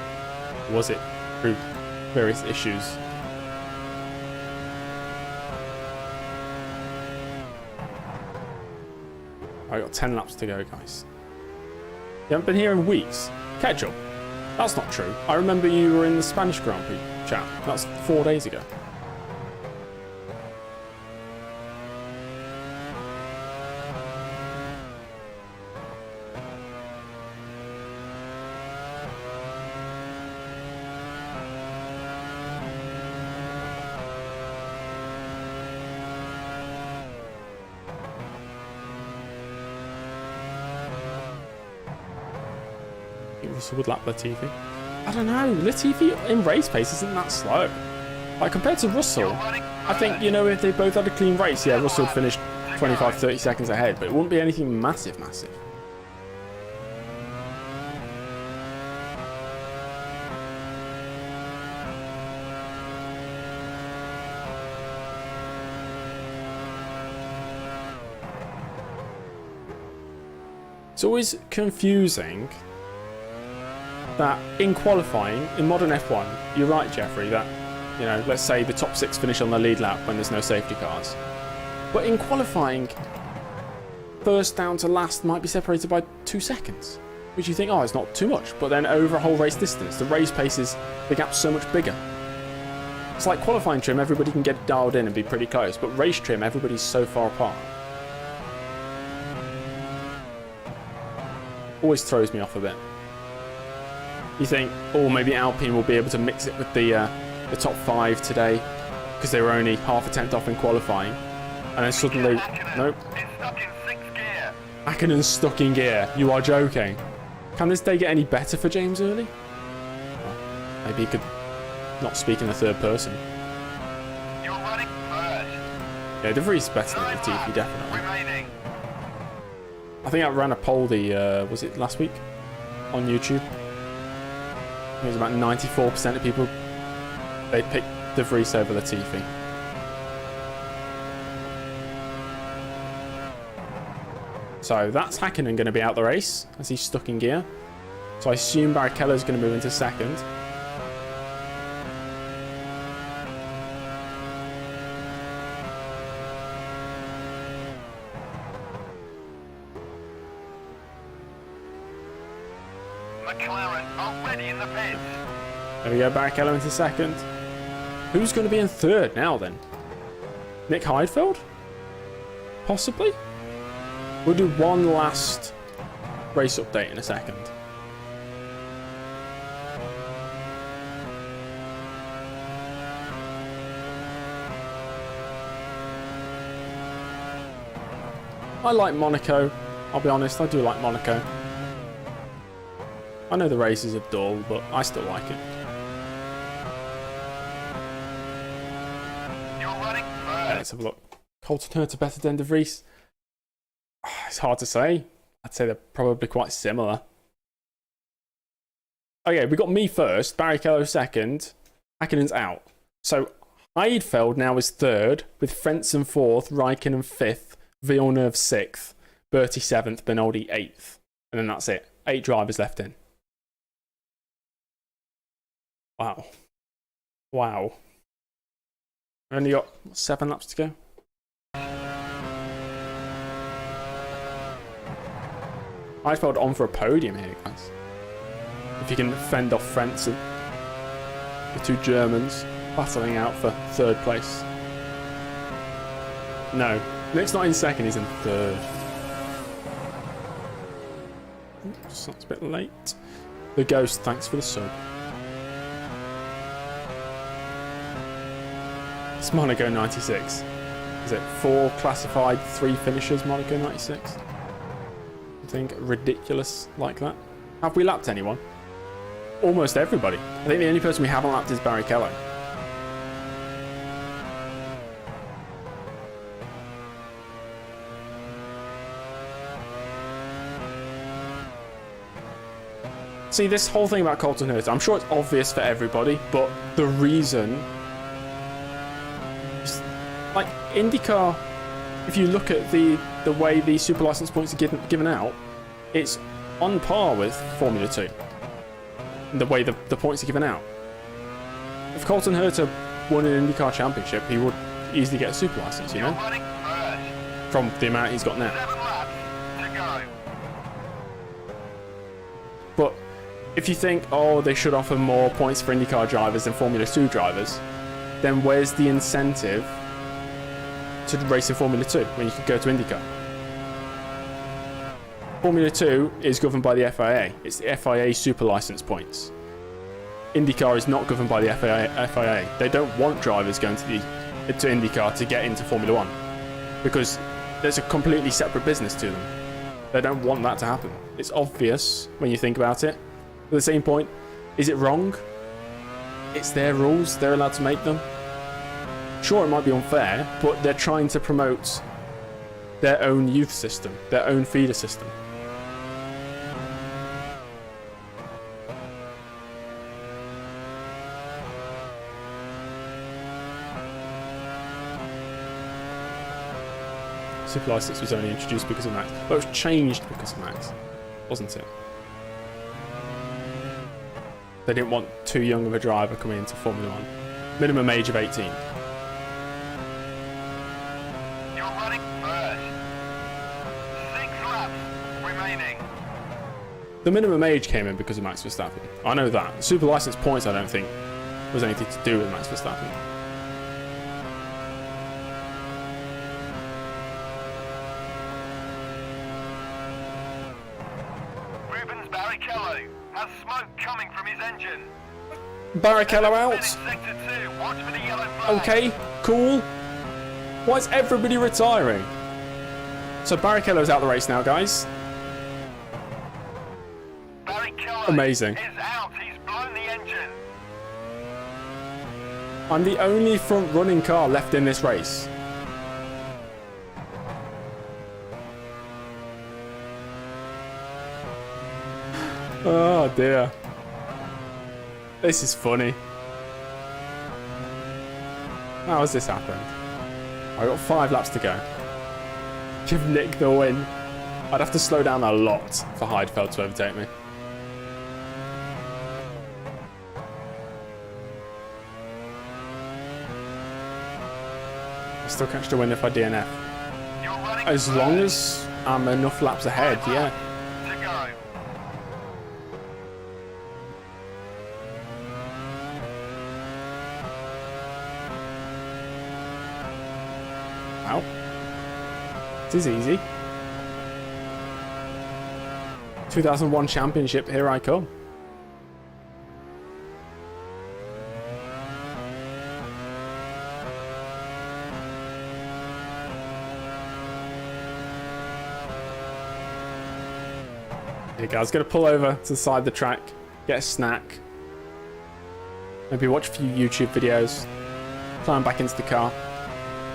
Or was it through various issues? I got 10 laps to go, guys. You haven't been here in weeks. Ketchup. That's not true. I remember you were in the Spanish Grand Prix chat. That's 4 days ago. Russell would lap Latifi. I don't know. Latifi in race pace isn't that slow. Like, compared to Russell, I think, you know, if they both had a clean race, yeah, Russell would finish 25, 30 seconds ahead, but it wouldn't be anything massive. It's always confusing that in qualifying, in modern F1, you're right, Jeffrey, that, you know, let's say the top 6 finish on the lead lap when there's no safety cars. But in qualifying, first down to last might be separated by 2 seconds, which you think, oh, it's not too much. But then over a whole race distance, the race pace is, the gap's so much bigger. It's like qualifying trim, everybody can get it dialed in and be pretty close, but race trim, everybody's so far apart. Always throws me off a bit. You think, oh, maybe Alpine will be able to mix it with the top 5 today because they were only half a tenth off in qualifying, and then suddenly, nope. Hakkinen's stuck in gear. You are joking. Can this day get any better for James Early? Well, maybe he could not speak in the third person. You're running first. Yeah, De Vries better than Latifi, definitely. I think I ran a poll was it last week on YouTube? It was about 94% of people, they picked De Vries over Latifi. So that's Hakkinen going to be out the race as he's stuck in gear. So I assume Barrichello's going to move into second. There we go, Barrichello into second. Who's going to be in third now then? Nick Heidfeld? Possibly? We'll do one last race update in a second. I like Monaco. I'll be honest, I do like Monaco. I know the races are dull, but I still like it. Let's have a look. Coulthard to better than De Vries. It's hard to say. I'd say they're probably quite similar. Okay, we got me first, Barrichello second, Hakkinen's out. So Heidfeld now is third, with Frentzen fourth, Raikkonen fifth, Villeneuve sixth, Bertie seventh, Benoldi eighth. And then that's it. 8 drivers left in. Wow. Wow. Only got 7 laps to go. Heidfeld on for a podium here, guys. If you can fend off Frentzen. The 2 Germans battling out for 3rd place. No. Nick's not in second, he's in 3rd. Oops, that's a bit late. The Ghost, thanks for the sub. It's Monaco 96. Is it 4 classified, 3 finishers, Monaco 96? Something ridiculous like that. Have we lapped anyone? Almost everybody. I think the only person we haven't lapped is Barrichello. See, this whole thing about Coulthard, I'm sure it's obvious for everybody, but the reason... Like, IndyCar, if you look at the way the super license points are given out, it's on par with Formula 2. The way the points are given out. If Colton Herta won an IndyCar championship, he would easily get a super license, you know? From the amount he's got now. 7 laps to go. But if you think, oh, they should offer more points for IndyCar drivers than Formula 2 drivers, then where's the incentive to race in Formula 2 when you could go to IndyCar? Formula 2 is governed by the FIA. It's the FIA super license points. IndyCar is not governed by the FIA. They don't want drivers going to IndyCar to get into Formula 1 because there's a completely separate business to them. They don't want that to happen. It's obvious when you think about it. At the same point, is it wrong? It's their rules. They're allowed to make them. Sure, it might be unfair, but they're trying to promote their own youth system, their own feeder system. Super license was only introduced because of Max. Well, it was changed because of Max, wasn't it? They didn't want too young of a driver coming into Formula 1. Minimum age of 18. You're running first. 6 laps remaining. The minimum age came in because of Max Verstappen. I know that. Super license points, I don't think, was anything to do with Max Verstappen. Barrichello has smoke coming from his engine. Barrichello out. Sector 2, watch for the yellow flag. Okay, cool. Why is everybody retiring? So Barrichello's out the race now, guys. Barrichello Amazing. is out. He's blown the engine. I'm the only front running car left in this race. Oh dear. This is funny. How has this happened? I got 5 laps to go. Give Nick the win. I'd have to slow down a lot for Heidfeld to overtake me. I still catch the win if I DNF. You're running As long as I'm enough laps ahead, yeah. to go. Wow. This is easy. 2001 championship, here I come. Here guys, gonna pull over to the side of the track, get a snack, maybe watch a few YouTube videos, climb back into the car.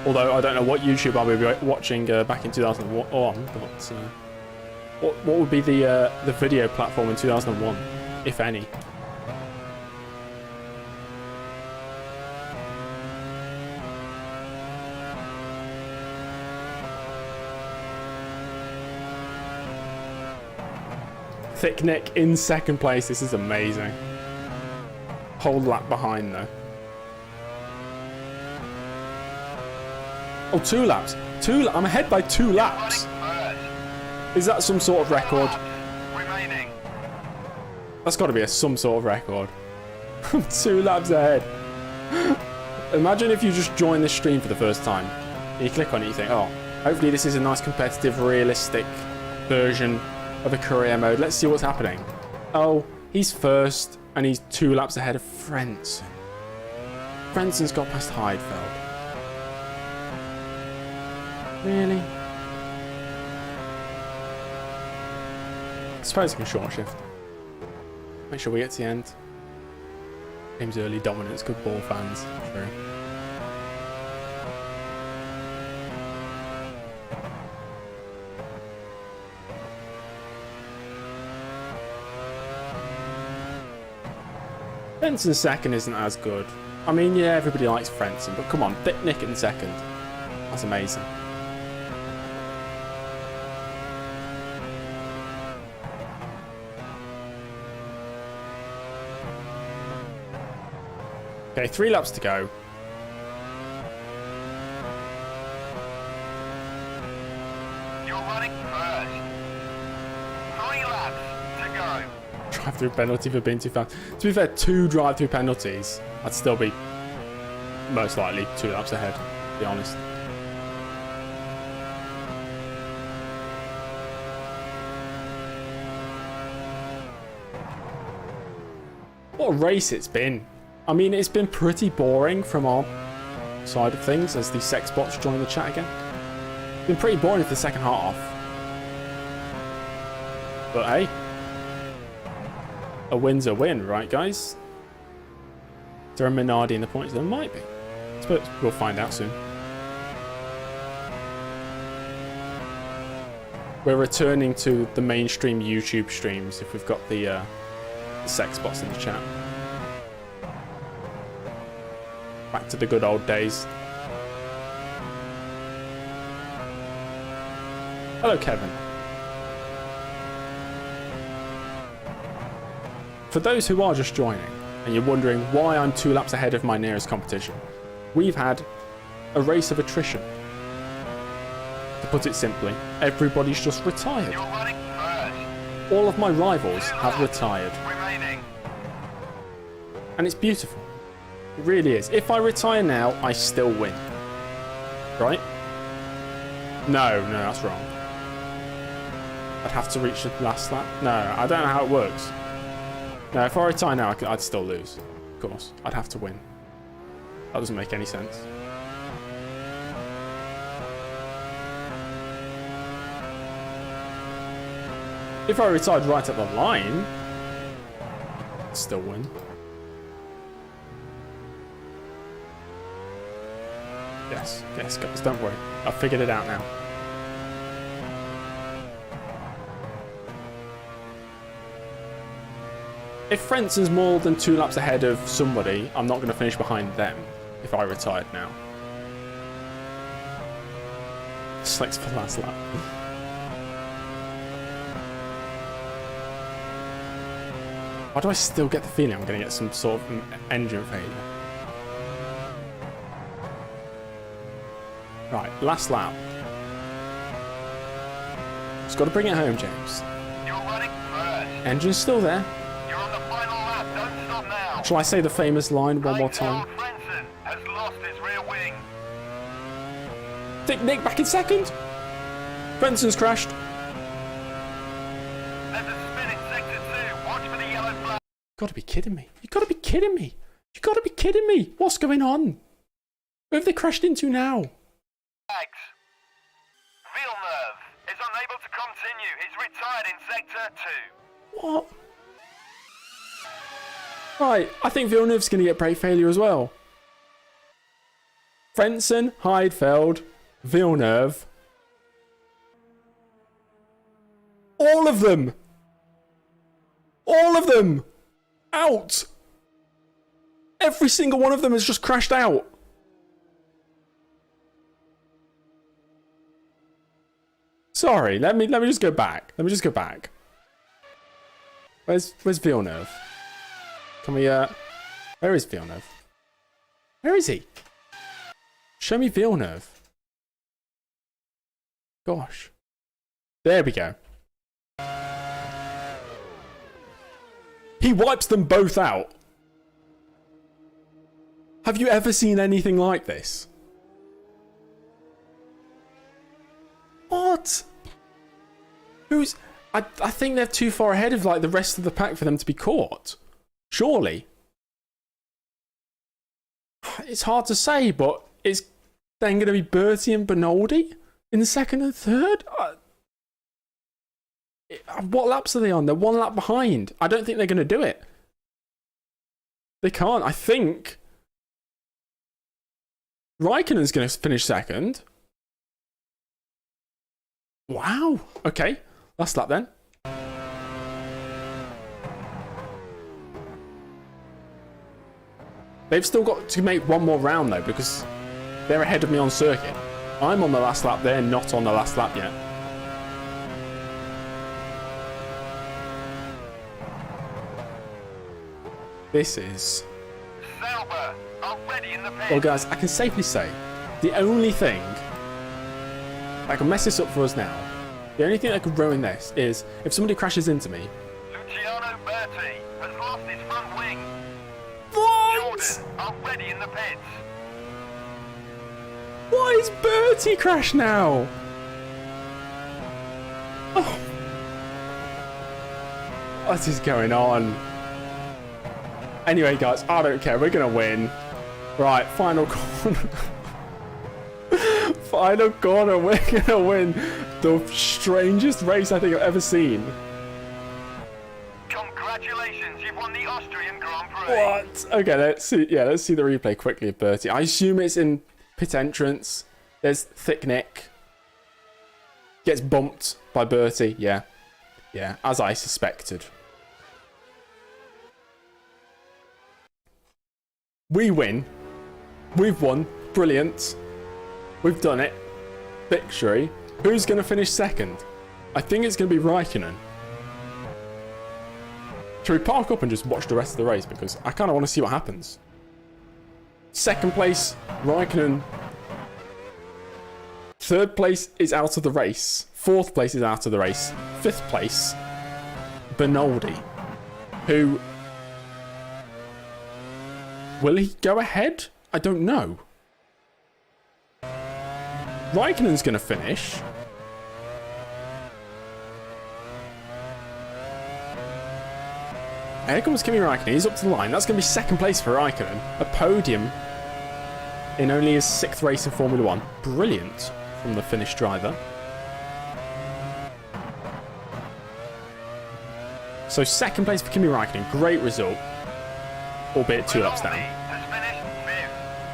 Although I don't know what YouTube I'll be watching back in 2001, but what would be the video platform in 2001, if any? Thick Nick in second place. This is amazing. Whole lap behind though. Oh, 2 laps. I'm ahead by 2 laps. Is that some sort of record? Remaining. That's got to be some sort of record. 2 laps ahead. Imagine if you just join this stream for the first time. And you click on it, you think, oh, hopefully this is a nice competitive, realistic version of a career mode. Let's see what's happening. Oh, he's first, and he's 2 laps ahead of Frentzen. Frentzen's got past Heidfeld. Really? I suppose I can short shift. Make sure we get to the end. Game's early dominance, good ball fans. True. Frentzen second isn't as good. I mean, yeah, everybody likes Frentzen, but come on, Nick in second. That's amazing. Okay, 3 laps to go. You're running first. 3 laps to go. Drive-through penalty for being too fast. To be fair, 2 drive-through penalties, I'd still be most likely 2 laps ahead, to be honest. What a race it's been. I mean, it's been pretty boring from our side of things as the sex bots join the chat again. It's been pretty boring for the second half. But hey, a win's a win, right, guys? Is there a Minardi in the points? There might be. I suppose we'll find out soon. We're returning to the mainstream YouTube streams if we've got the sex bots in the chat. Back to the good old days. Hello, Kevin. For those who are just joining, and you're wondering why I'm 2 laps ahead of my nearest competition, we've had a race of attrition. To put it simply, everybody's just retired. You're running first. All of my rivals have retired. Remaining. And it's beautiful. It really is. If I retire now, I still win. Right? No, that's wrong. I'd have to reach the last lap. No, I don't know how it works. No, if I retire now, I'd still lose. Of course. I'd have to win. That doesn't make any sense. If I retired right at the line, I'd still win. Yes, guys, don't worry. I've figured it out now. If Frentzen's more than 2 laps ahead of somebody, I'm not going to finish behind them if I retired now. Selects for the last lap. Why do I still get the feeling I'm going to get some sort of engine failure? Right, last lap. Just got to bring it home, James. You're running first. Engine's still there. You're on the final lap. Don't stop now. Shall I say the famous line one more time? Frentzen has lost his rear wing. Nick back in second. Frentzen's crashed. There's a spin in sector 2. Watch for the yellow flag. You gotta be kidding me. You gotta be kidding me. You gotta be kidding me. What's going on? Who have they crashed into now? Flags. Villeneuve is unable to continue. He's retired in sector 2. What? Right, I think Villeneuve's going to get brake failure as well. Frentzen, Heidfeld, Villeneuve. All of them! All of them! Out! Every single one of them has just crashed out. Sorry, let me just go back. Let me just go back. Where's Villeneuve? Can we where is Villeneuve? Where is he? Show me Villeneuve. Gosh. There we go. He wipes them both out. Have you ever seen anything like this? What? Who's... I think they're too far ahead of like the rest of the pack for them to be caught. Surely. It's hard to say, but it's then going to be Bertie and Benoldi in the second and third? What laps are they on? They're 1 lap behind. I don't think they're going to do it. They can't. I think Raikkonen's going to finish second. Wow. Okay. Last lap then. They've still got to make one more round though, because they're ahead of me on circuit. I'm on the last lap, they're not on the last lap yet. This is... Sauber, already in the pit. Well guys, I can safely say, the only thing that can mess this up for us now, the only thing that could ruin this is if somebody crashes into me. Luciano Berti has lost his front wing. What? Jordan, already in the pits. Why is Bertie crash now? Oh. What is going on? Anyway, guys, I don't care. We're going to win. Right, final corner. Final corner. We're going to win the strangest race I think I've ever seen. Congratulations, you've won the Austrian Grand Prix. What? Okay, let's see. Yeah, let's see the replay quickly of Bertie. I assume it's in pit entrance. There's Thick Nick. Gets bumped by Bertie. Yeah. Yeah, as I suspected. We win. We've won. Brilliant. We've done it. Victory. Who's going to finish second? I think it's going to be Raikkonen. Should we park up and just watch the rest of the race? Because I kind of want to see what happens. Second place, Raikkonen. Third place is out of the race. Fourth place is out of the race. Fifth place, Bernoldi. Who... Will he go ahead? I don't know. Raikkonen's going to finish. Here comes Kimi Raikkonen. He's up to the line. That's going to be second place for Raikkonen. A podium in only his 6th race in Formula 1. Brilliant from the Finnish driver. So second place for Kimi Raikkonen. Great result. Albeit 2 laps down.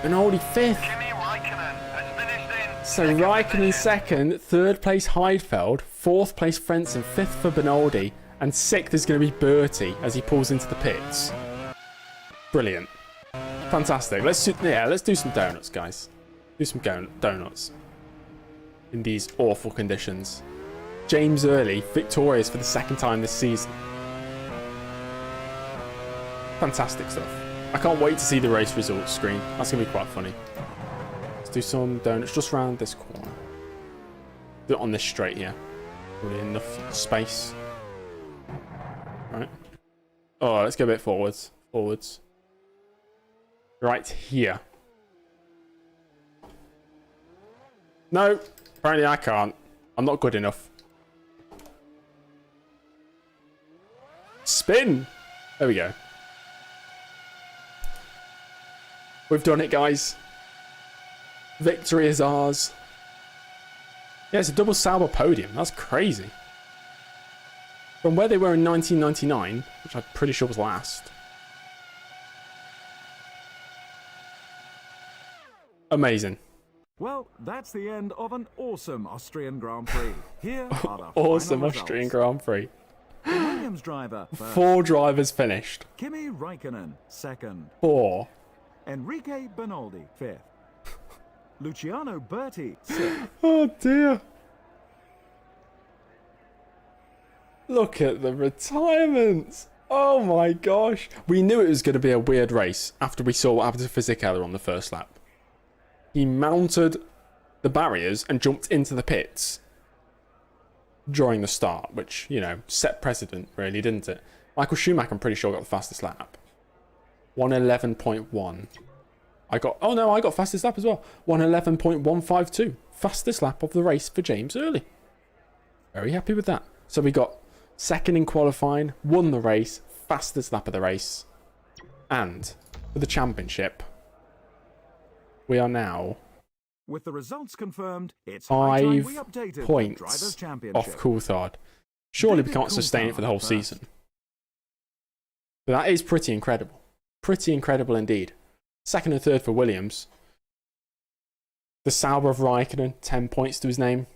Bernoldi 5th. Kimi Raikkonen has finished in So Raikkonen 2nd, 3rd place Heidfeld, 4th place Frentzen, 5th for Bernoldi, and 6th is going to be Bertie as he pulls into the pits. Brilliant. Fantastic. Let's do some donuts, guys. Do some donuts. In these awful conditions. James Early, victorious for the 2nd time this season. Fantastic stuff. I can't wait to see the race results screen. That's going to be quite funny. Let's do some donuts just around this corner. Do it on this straight here. Really enough space. Right. Oh, let's go a bit forwards. Forwards. Right here. No, apparently I can't. I'm not good enough. Spin! There we go. We've done it, guys. Victory is ours. Yeah, it's a double Sauber podium. That's crazy. From where they were in 1999, which I'm pretty sure was last. Amazing. Well, that's the end of an awesome Austrian Grand Prix. Here are the Awesome final Austrian results. Grand Prix. The Williams driver first. 4 drivers finished. Kimi Raikkonen 2nd. 4. Enrique Bernoldi 5th. Luciano Berti 6th. Oh dear. Look at the retirements. Oh my gosh. We knew it was going to be a weird race after we saw what happened to Fisichella on the first lap. He mounted the barriers and jumped into the pits during the start, which, you know, set precedent, really, didn't it? Michael Schumacher, I'm pretty sure, got the fastest lap. 1:11.1. I got fastest lap as well. 1:11.152. Fastest lap of the race for James Early. Very happy with that. So we got 2nd in qualifying, won the race, fastest lap of the race. And for the championship, we are now With the results confirmed, it's high time 5 we updated the points Drivers' Championship. off Coulthard. Surely we David can't sustain it for the whole Coulthard season. first. But that is pretty incredible. Pretty incredible indeed. 2nd and 3rd for Williams. The Sauber of Raikkonen, 10 points to his name.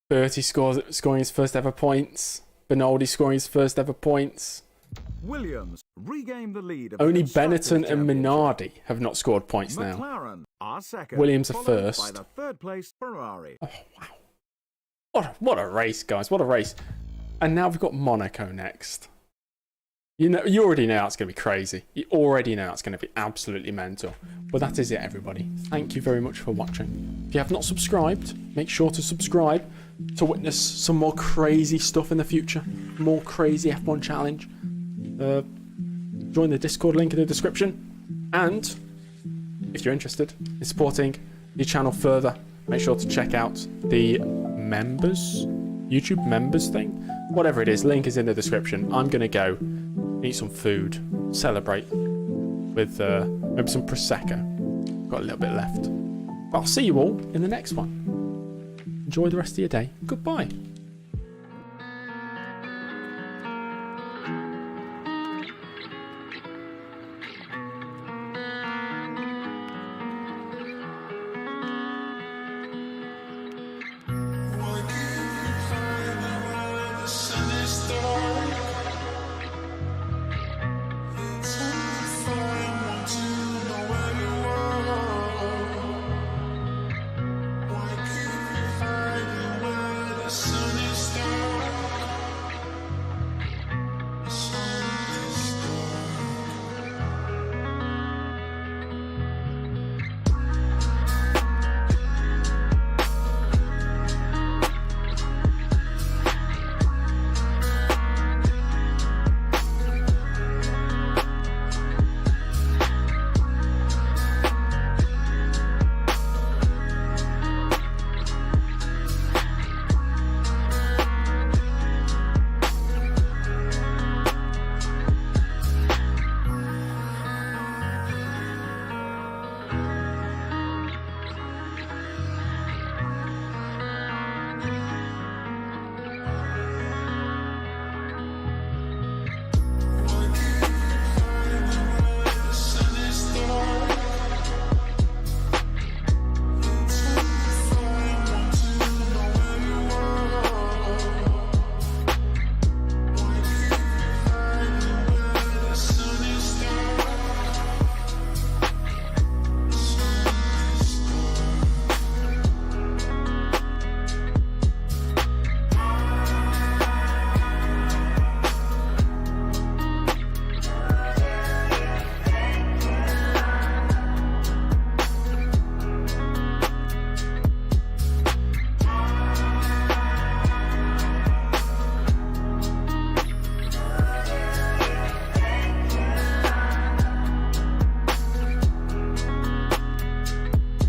Bertie scoring his first ever points. Bernoldi scoring his first ever points. Williams regained the lead. Of Only the Constructors' Benetton and Championship. Minardi have not scored points now. McLaren are second. Williams are followed first. By the third place Ferrari. Oh, wow. What a race, guys. What a race. And now we've got Monaco next. You already know it's going to be crazy. You already know it's going to be absolutely mental. But that is it, everybody. Thank you very much for watching. If you have not subscribed, make sure to subscribe to witness some more crazy stuff in the future. More crazy F1 challenge. Join the Discord link in the description. And if you're interested in supporting the channel further, make sure to check out the members, YouTube members thing. Whatever it is, link is in the description. I'm going to go eat some food, celebrate with maybe some Prosecco. Got a little bit left. But I'll see you all in the next one. Enjoy the rest of your day. Goodbye.